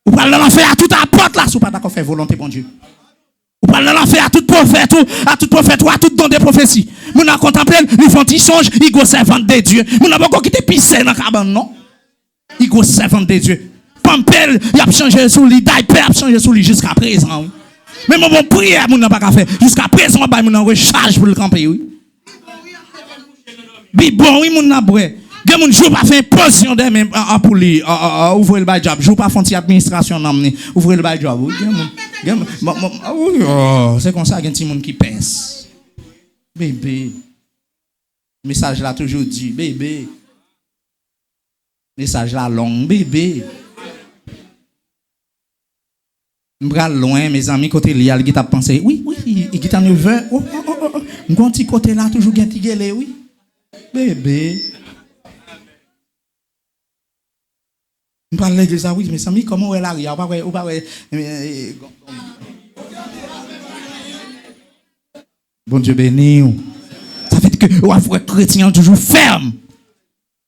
Vous parlez de l'enfer à tout apporte là, si vous pas d'accord faire volonté, bon Dieu. Vous parlez de l'enfer à tout prophète, à tout don de prophétie. Vous n'avez contemplé, ils font ils changent, ils go servant de Dieu. Vous n'avez pas quitté pisser dans la cabane, non? Ils go servant de Dieu. Pampel, il a changé sous lui, Diaper a changé sous lui jusqu'à présent. Mais mon prière, vous n'avez pas faire. Jusqu'à présent, vous n'avez recharge pour le camper, oui. Bon, oui, mon aboué. Gen moun jou pas faire position de même pour lui ouvrir le bail job, jou pas faire administration n'amener ouvrir le bail job. C'est comme ça gen ti moun qui pince. Bébé. Message là toujours dit bébé. Message là long bébé. M'bral loin mes amis côté li al qui t'a pensé oui il qui t'a 9h. M'gon ti côté là toujours gen ti gele oui. Bébé. Je parle de l'église, oui, mais Samy, comment elle arrive? Bon Dieu béni. Ça fait que les chrétiens toujours fermes.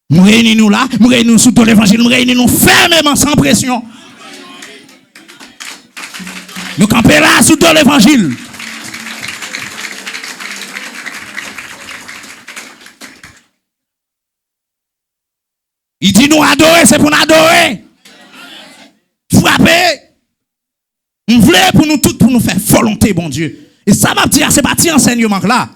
Nous réunissons là, nous réunissons sous tout l'évangile, nous réunissons fermement, sans pression. Nous campons là sous tout l'évangile. Il dit nous adorer, c'est pour nous adorer. Frapper. Nous voulons pour nous tous, pour nous faire volonté, bon Dieu. Et ça m'a dit, c'est pas petit enseignement là.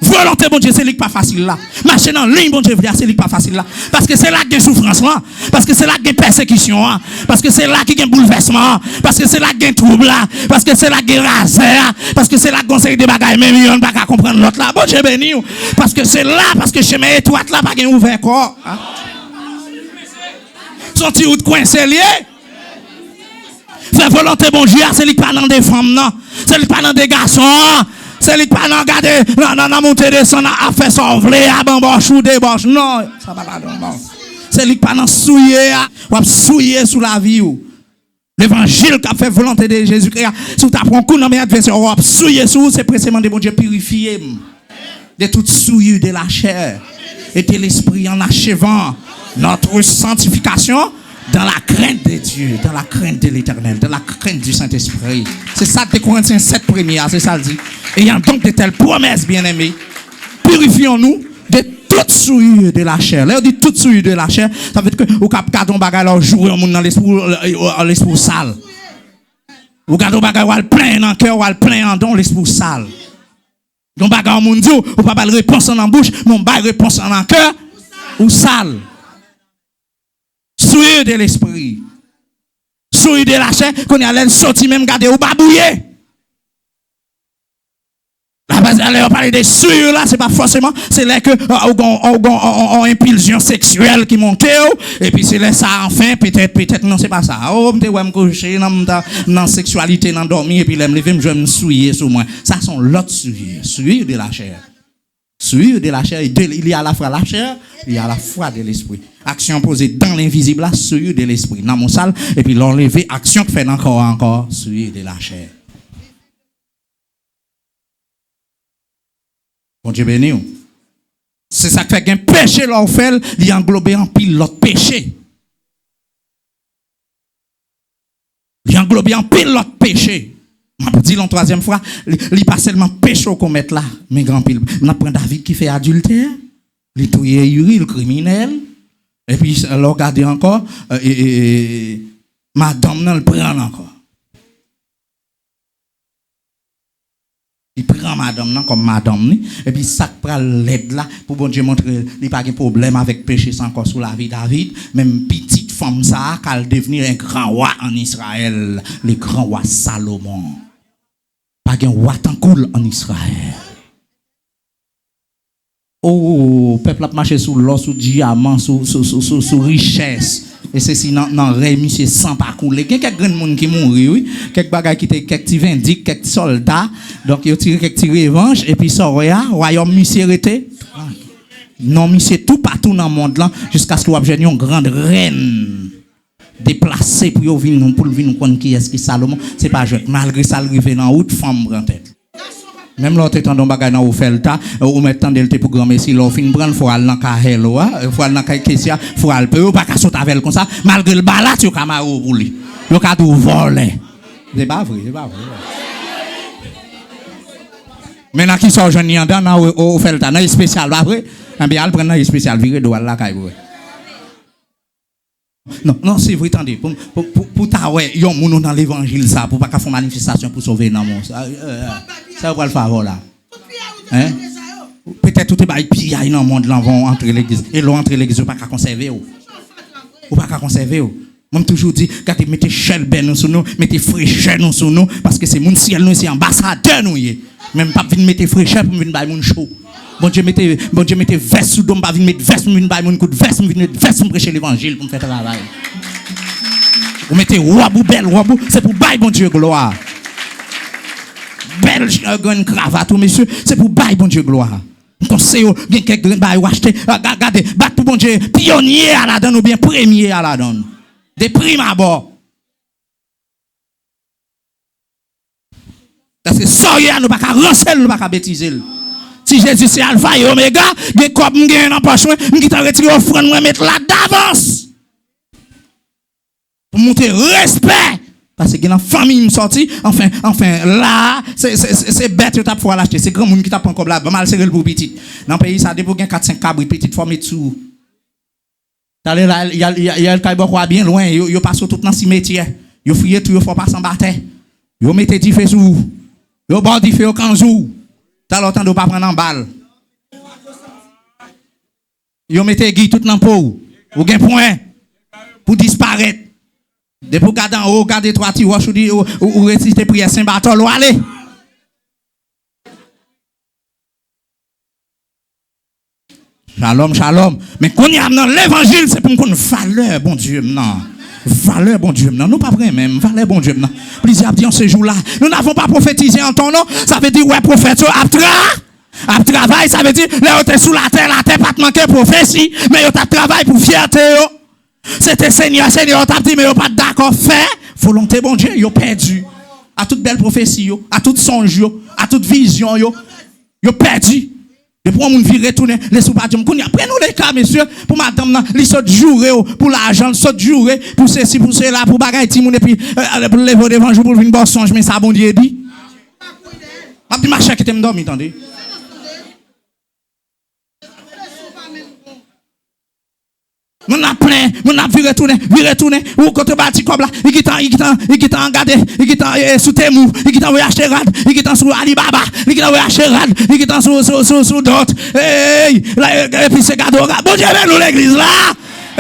Volonté, bon Dieu, c'est pas facile là. Marcher dans ligne, bon Dieu, c'est pas facile là. Parce que c'est là qu'il y a souffrance là. Parce que c'est là qu'il y a persécution là. Parce que c'est là qu'il y a bouleversement. Parce que c'est là qu'il y a trouble là. Parce que c'est là qu'il y a raser. Parce que c'est là qu'on sait des bagailles, même on ne peut pas comprendre l'autre là. Bon Dieu béni. Parce que c'est là, parce que chemin étroite là, pas qu'il y a ouvert corps. Son petit ou de coin c'est lié. Faire volonté bon Dieu, c'est lui pas dans des femmes non. C'est lui pas dans des garçons. C'est lui pas dans garder dans monter descendre à faire s'envler à bamboche ou débauche. Non, ça va pas dans bon. C'est lui qui pas dans souiller, ou souiller sous la vie. L'évangile qui a fait volonté de Jésus-Christ, si tu apprends coup dans mes adversaires, ou souiller sous, c'est précisément de bon Dieu purifier de toute souillure de la chair et de l'esprit en achevant notre sanctification dans la crainte de Dieu, dans la crainte de l'Éternel, dans la crainte du Saint-Esprit. C'est ça que Corinthiens 7 première, c'est ça le dit. Ayant donc de telles promesses, bien-aimés, purifions-nous de toute souillure de la chair. Là, on dit toute souillure de la chair, ça veut dire que au cap gardon bagay là jouer au monde dans l'esprit sale. Ou gardon bagay ou al plein dans cœur ou al plein en don l'esprit sale. Donc bagay au monde dit ou pas pas réponse en bouche, mon bail réponse en cœur ou sale. Souillure de l'esprit. Souillure de la chair, qu'on y a l'air sorti même garder ou babouiller. La base on parle de souillure là, c'est pas forcément, c'est là que on impulsion sexuelle qui monte et puis c'est là ça enfin peut-être non c'est pas ça. Oh me ouais me coucher dans sexualité dans dormir et puis là me lever je me souiller sur moi. Ça sont l'autre souillure de la chair. Souillure de la chair, il y a à la fois la chair, il y a à la fois de l'esprit. Action posée dans l'invisible, là, souillure de l'esprit. Dans mon salle, et puis l'enlever, action qui fait encore, souillure de la chair. Bon Dieu béni. C'est ça qui fait qu'un péché, là, on fait, il englobe en pile l'autre péché. Il englobe en pile l'autre péché. Je dis la troisième fois, il pas seulement péché qu'on met là, mais grand pile. On apprend David qui fait adultère, il touye Uri, le criminel, et puis alors regardez encore, madame non le prend encore. Il prend madame non comme madame ni, et puis ça prend l'aide là pour bon Dieu montrer il pas de problème avec péché sans encore sous la vie David, même petite femme ça qu'elle devenir un grand roi en Israël, le grand roi Salomon. Pas un roi tant cool en Israël. Oh, peuple a marché sous l'or, sous diamant, sous richesse. Et c'est si non rémi c'est sans pas couler. Quelques grands monde qui mourent, oui. Quelques bagages qui étaient quelques petits vindiques, quelques soldats. Donc ils ont tiré quelques petits revanches et puis ça royaume monsieur arrêté. Non, monsieur tout partout dans le monde là jusqu'à ce que vous ayez une grande reine déplacée pour venir nous qui est-ce qui Salomon, c'est pas jeune. Malgré ça il arrive dans haute femme grand tête. Même l'autre temps dans bagay nan ou fait le tas ou mettre temps del pour grand messi l'on fin prendre faut aller dans kahel faut aller dans kahel faut aller peut pas ka sauter avec comme ça malgré le balat yo kamaro pour lui yo ka tout voler c'est pas vrai maintenant qui sort jeune en dans ou fait le tas dans spécial pas vrai en bien prendre dans spécial virer doit la kahel non c'est vrai attendez pour ta ouais yon moun dans l'évangile ça pour pas ka faire manifestation pour sauver dans mon ça va le favor là. Hein? Peut-être tout est bail pillaille dans le monde là vont entrer l'église et l'ont entrer l'église pas qu'à conserver ou pas qu'à conserver ou. Moi toujours dit quand mettez chel ben sur nous, mettez fraîcheur nous sur nous parce que c'est mon ciel nous c'est ambassadeur nous y. Même pas venir mettre fraîcheur pour venir bail mon chaud. Bon Dieu mettez veste sous dom pas venir mettre veste venir bail mon coup de veste venir mettre veste pour prêcher l'évangile pour faire travail. Vous mettez wabou belle wabou c'est pour bail bon Dieu gloire. Belle une cravate, monsieur, c'est pour bailler bon Dieu gloire. Conseil, bien quelqu'un bail ou acheter, regardez, battre bon Dieu, pionnier à la donne ou bien premier à la donne. Des primes à bord. Parce que soyez nous pas qu'à rancer, nous pas qu'à bêtiser. Si Jésus c'est alpha et oméga, des corps m'gagne dans poche, m'ki t'a retiré offrande moi mettre là d'avance. Pour montrer respect. Parce que dans la famille me sorti, enfin là, c'est bête t'a pour l'acheter, c'est grand monde qui t'a prend comme là, mal serré pour petit. Dans pays ça dépend 4-5 cabri petite forme dessous. T'allez là, il y a le caillebois bien loin, yo passe tout dans cimetière. Yo fouiller tout, yo faut pas s'embattre. Yo mettez du feu sous. Yo bord du feu au kanzou. T'as longtemps de pas prendre en balle. Yo mettez guille tout dans peau. Ou gain point pour disparaître. Depuis garder en haut, garder 3 tiroches ou réciter prière Saint-Barthol ou aller. Shalom, shalom. Mais quand y a dans l'évangile, c'est pour qu'on valeur, bon Dieu, non. Valeur, bon Dieu, non. Nous pas vrai même. Valeur, bon Dieu, non. Plusieurs dit en ce jour-là, nous n'avons pas prophétisé en ton nom. Ça veut dire, ouais, prophète, après. À travail, ça veut dire, là, on est sous la terre pas de manquer prophétie, mais on t'a travail pour fierté, C'était Seigneur, on t'a dit, mais on pas d'accord, fait, volonté, bon Dieu, yo perdu. À toute belle prophétie, à toute songe, à toute vision, yo perdu. Et pour moun vi retourner les sous-bâtiments, prenons les cas, messieurs, pour madame, les sautes jouer, pour l'argent, les sautes jouer, pour ceci, pour cela, pour bagaille, timoun, et puis, pour lever devant jour, pour venir bon songe, mais ça, bon Dieu dit. Ma petite marché qui t'aime dormir, attendez. Mon a plein, mon a vu retourner, ou côté bâti comme là, il qui t'en regardé, il qui t'en sous Temu, il qui t'en veut acheter rad, il qui t'en sous Alibaba, il qui t'en veut acheter rad, il qui t'en sous d'autres, et puis c'est cadeau, bon Dieu, nous l'église là,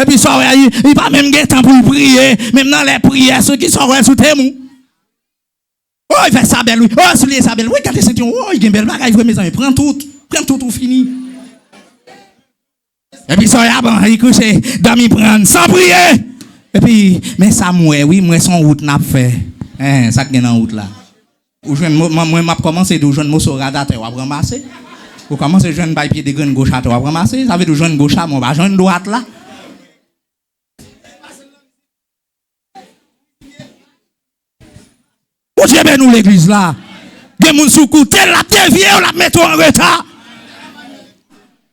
et puis ça, il pas même temps pour prier, même dans les prières, ceux qui sont sous Temu. Oh, il fait ça belle, oui, oh, soulier ça belle, oui, quand c'est oh, il y a une belle bagaille, mes amis, prends tout, fini. Et puis, ça y a bon, il couche, dormi prendre, sans prier. Et puis, mais ça, oui, moi, son route n'a fait. Ça qui est dans route là. Ou je m'a commencé de jeune mosso radateur, on va ramasser. Ou commencer jeune bail pied de graine gauche à toi, on va ramasser. Ça veut dire jeune gauche à moi, bah, jeune droite là. Où Dieu ben nous l'église là? Gen moun sou koute, la dévier, on la met en retard.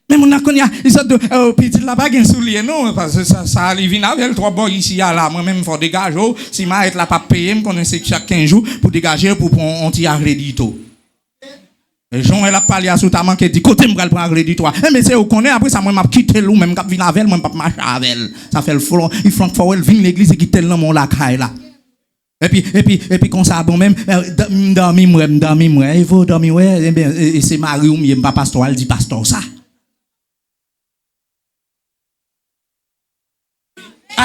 Mais mon akonia, ils sont de petit là-bas, ils sont souliers, non, parce que ça arrive avec 3 boys ici, là, moi-même, il faut dégager, si ma être là, pas payer, je connais chaque 15 jours pour dégager, pour prendre un petit crédito. Et Jean, elle a parlé à sous ta manque, dit, côté, je vais prendre un crédito. Mais c'est où qu'on est, après ça, moi, je quitté l'eau, même quand je viens avec elle, moi, je ne marcher avec elle. Ça fait le front, il faut que elle vienne l'église et quitte le nom, la caille là. Et puis, comme ça, bon, même, dormir, il faut dormir, et c'est Marie ou bien, pas pasteur, elle dit pasteur, ça.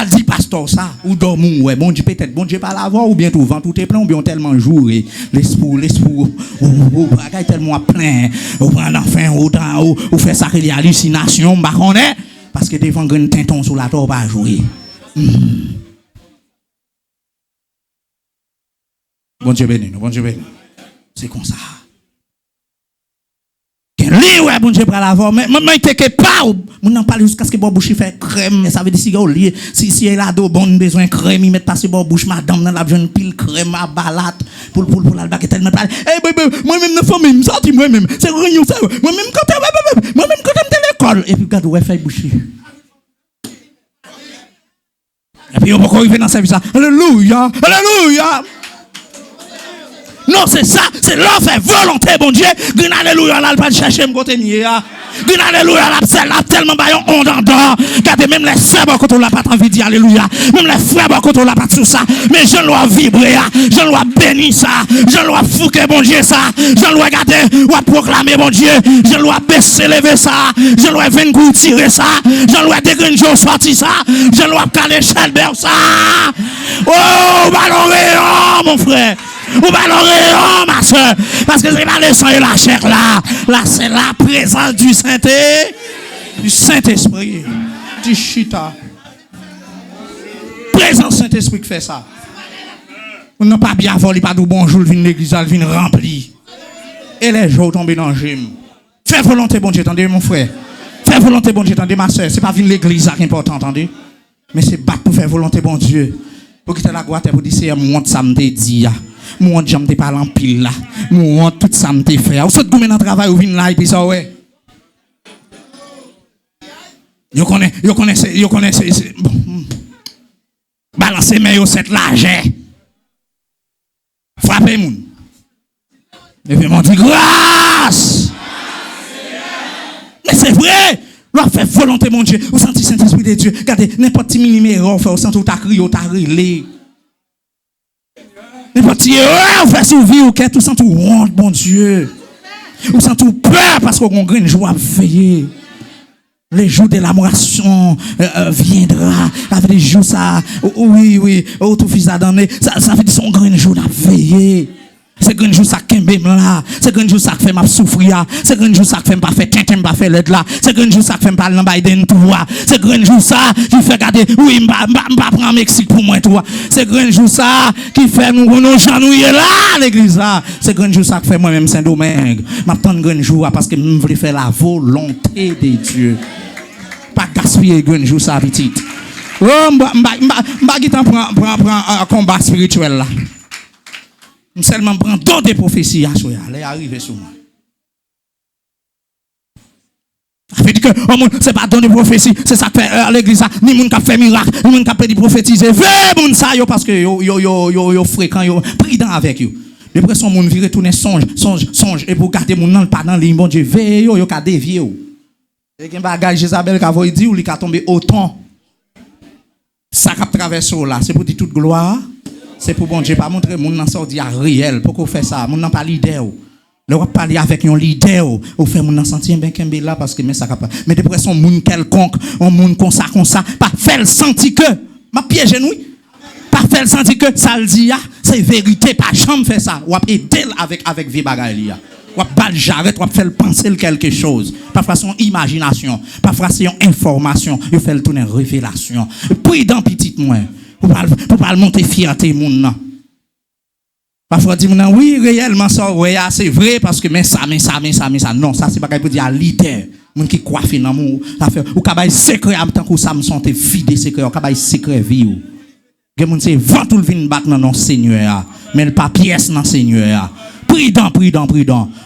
Elle dit pasteur ça, ou dormir, ouais, bon Dieu peut-être, bon Dieu pas l'avoir, ou bien tout vent, tout est plein, ou bien tellement joué, l'esprit, ou bagaille tellement plein, ou prendre enfin, ou fait ça qu'il y a hallucination, bah on est, parce que devant grand tinton sur la tour, pas jouer. Bon Dieu béni, bon Dieu béni. C'est comme ça. Ouais, bon Dieu, pour l'avoir, mais il te pas, on n'en parle jusqu'à ce que bon bouche fait crème, ça veut dire si elle a bon besoin de crème, il met passer bon bouche, madame, dans la jeune pile crème à balade, pour l'albac est tellement parlé. Eh, moi-même, ne faut même sortir, moi-même, c'est rien, ça, moi-même, quand t'es l'école, et puis, regarde, ouais, fait boucher. Et puis, on va arriver dans ce service, alléluia, alléluia. Non, c'est ça, c'est l'offre fait volonté, bon Dieu. Green alléluia, là, pas chercher me côté nier. Green alléluia, là, c'est là tellement baillon on d'endort. Regardez, même les sœurs, quand on l'a pas envie de dire alléluia. Même les frères, quand on l'a pas tout ça. Mais je dois vibrer, je dois bénir ça. Je dois fouquer, bon Dieu, ça. Je dois regarder, ou proclamer, bon Dieu. Je dois baisser, lever ça. Je dois venir tirer ça. Je dois dégringer, sortir ça. Je dois caler Chalbert, ça. Oh, ballon, mon frère. Ou ballon, ma soeur. Parce que c'est pas le sang et la chair là. Là, c'est la présence du Saint-Esprit. Du chita. Présence Saint-Esprit qui fait ça. On n'a pas bien volé, pas de bonjour, il vient l'église, il vient rempli. Et les jours tombent dans le gym. Fais volonté, bon Dieu, attendez, mon frère. Fais volonté, bon Dieu, attendez, ma soeur. C'est pas venir l'église qui est important, attendez. Mais c'est battre pour faire volonté, bon Dieu. Pour quitter la gloire, pour dire, c'est moi, ça me dit. Moi, je me parle en pile là. Moi, tout ça me fait. Vous êtes dans le travail, vous venez là, et puis ça, ouais. Vous connaissez. Bon. Balancez, mais vous êtes l'argent. Frappez, moun. Et puis, mon Dieu, grâce. Mais c'est vrai. Vous faites volonté, mon Dieu. Vous sentez Saint-Esprit de Dieu. Regardez, n'importe quel numéro, vous sentez où tu as crié, où tu as rilé. N'importe qui, vous faites sourire, vous sentez tout honte, bon Dieu. Vous sentez tout peur parce qu'on a une joie à veiller. Les jours de l'amoration viendra. Avec les jours, ça, oui, tout fils d'année, ça fait son grand jour à veiller. C'est grand jour ça kembe là, c'est grand jour ça fait m'a souffrir, c'est grand jour ça fait pas faire tintin pas faire l'aide là, c'est grand jour ça fait pas dans Biden pouvoir, c'est grand jour ça qui fait garder oui m'pa prendre Mexique pour moi toi, c'est grand jour ça qui fait nous genouiller là l'église là, c'est grand jour ça qui fait moi même Saint-Domingue, m'attend grand jour parce que me voulais faire la volonté de Dieu. Pas gaspiller grand jour ça petite. Oh m'ba qui t'en prend combat spirituel là. Seulement prendre d'autres des prophéties à soi, elle est arrivée sur moi. Ça veut dire que c'est pas donner prophétie, c'est ça que fait à l'église, ni moun qui fait miracle, ni moun qui peut prophétiser, veille moun ça yo parce que yo fréquent, yo prudent avec yo. Depuis son moun vire tourner songe et pour garder moun nan pas dans ligne bon Dieu, veille yo ka dévier yo. Et gen bagage Jézabel ka voy di ou li ka tomber autant. Ça qui traverse là, c'est pour dire toute gloire. C'est pour bon Dieu pas montrer moun nan sorti réel pour qu'on fait ça moun nan pas leader le va parler avec un leader ou faire moun nan sentir ben kembe là parce que mais ça capable mais depuis son moun quelconque un moun comme ça pas faire sentir que m'a piège nous pas faire sentir que ça le dit c'est vérité pas jamais faire ça ou aider avec vie bagaille là ou pas j'arrête ou faire penser quelque chose parfois son imagination parfois c'est une information il fait le tourner révélation prudent petite moins pour pas monter fierté moun nan. Parfois dit moun oui réellement ça ouais c'est vrai parce que mais ça non ça c'est pas pour dire leader moun qui coiffe dans moun affaire ou ka bay secret en tant que ça me sentait vide secret ou ka bay secret vie ou. Gen moun c'est vent tout vinn battre dans Seigneur mais le pas pièce dans Seigneur. Prudent.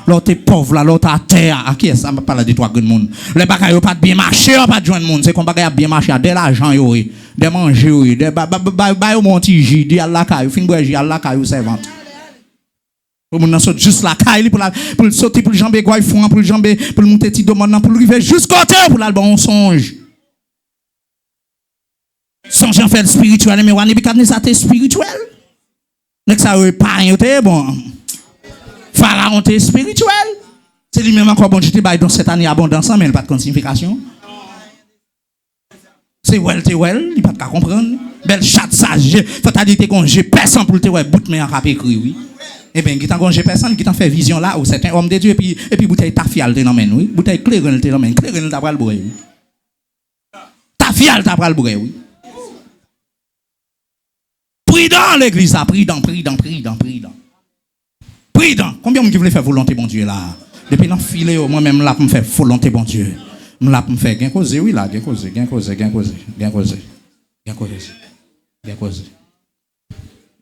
L'autre est pauvre là, l'autre à terre. À qui est ça? Je parle de toi, grand monde. Les bagages pas bien marché, pas de joindre monde. C'est qu'on bagages bien marché, de l'argent, de manger, de montige, de Allah caillou, fin bois, Allah caillou servante. Pour mon saute juste la caille pour sauter pour le jambe quoi fond pour le jambe pour monter petit demande pour arriver jusqu'au côté pour l'album on songe. Songe en fait spirituel mais wani bikadne ça t'es spirituel. Nek ça pas bon. Pharaon est spirituel. C'est lui-même encore bon, je te baille dans cette année abondance, mais il n'y a pas de signification. C'est well, il n'y a pas de comprendre. Belle chatte sage, fatalité qu'on j'ai personne pour le ouais, bout mais en rap écrit, oui. Eh bien, qui t'en j'ai personne qui t'en fait vision là, ou c'est un homme de Dieu, et puis bouteille ta fiale t'en mène, oui. Bouteille claire t'en mène, claire t'as pas le bruit, oui. Ta fiale t'as pas le bruit, oui. Prudent l'église, prudent. Combien de gens voulaient faire volonté bon Dieu là? Depuis dans filet moi-même là pour me faire volonté bon Dieu. Me là pour me faire gain cause oui là, gain cause.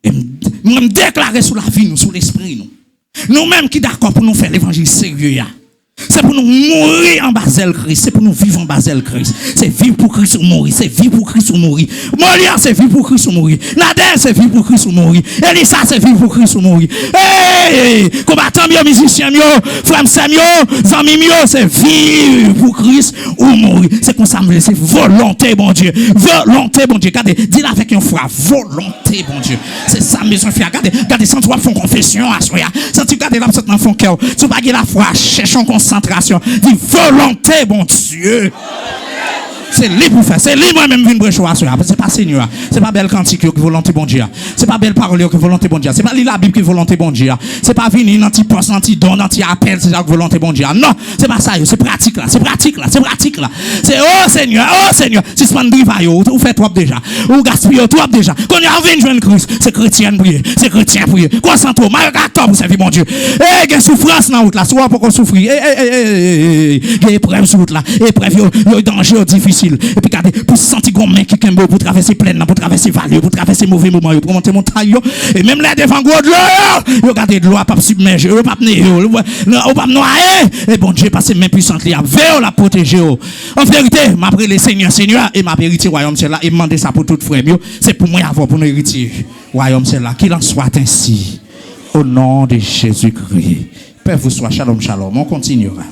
Et me déclarer sur la vie nous, sur l'esprit nous. Nous-mêmes qui d'accord pour nous faire l'évangile sérieux là. C'est pour nous mourir en Basel Christ. C'est pour nous vivre en Basel Christ. C'est vivre pour Christ ou mourir. C'est vivre pour Christ ou mourir. Molière, c'est vivre pour Christ ou mourir. Nader, c'est vivre pour Christ ou mourir. Elisa, c'est vivre pour Christ ou mourir. Hey! Combattant mieux, musicien mieux, frère mieux, zami mieux, c'est vivre pour Christ ou mourir. C'est comme ça, c'est volonté, bon Dieu. Volonté, bon Dieu. Regardez, dis-le avec un frère. Volonté, bon Dieu. C'est ça, mes enfants. Regardez, sans toi, font confession à soi. Sans tu gardes là, sans dans ton cœur. Tu vas la foi, cherchons concentration, dit volonté, bon Dieu. C'est libre pour faire. C'est libre moi-même vinn brèche à cela. C'est pas Seigneur. C'est pas belle cantique que volonté bon Dieu. C'est pas belle parole que volonté bon Dieu. C'est pas lire la Bible que volonté bon Dieu. C'est pas venir dans petit poste, dans petit don, dans petit appel, c'est ça que volonté bon Dieu. Non, c'est pas ça. C'est pratique là. C'est C'est oh Seigneur. Si c'est pas drive ou fait trop déjà. Ou gaspille trop déjà. Quand y a vinn joindre Christ, c'est chrétien prier. C'est chrétien prier. Concentre, margator pour servir bon Dieu. Eh, il y a souffrance dans route là. Soit pour qu'on souffrir. Il y a épreuve sur route là. Épreuve, il y a danger difficile. Et puis regardez, pour sentir qu'on main qui kembo pour traverser plaine, pour traverser vallée, pour traverser mauvais moments, pour monter montagne, et même là devant gros de l'eau, regardez de l'eau pas submerger, pas pas noyer, et bon Dieu passe main puissante là, veille la protéger. En vérité, m'après les Seigneur et m'a hérité royaume c'est là et demander ça pour tout frère mieux, c'est pour moi avoir pour nous hériter royaume c'est là, qu'il en soit ainsi au nom de Jésus-Christ. Père vous soit shalom, on continuera.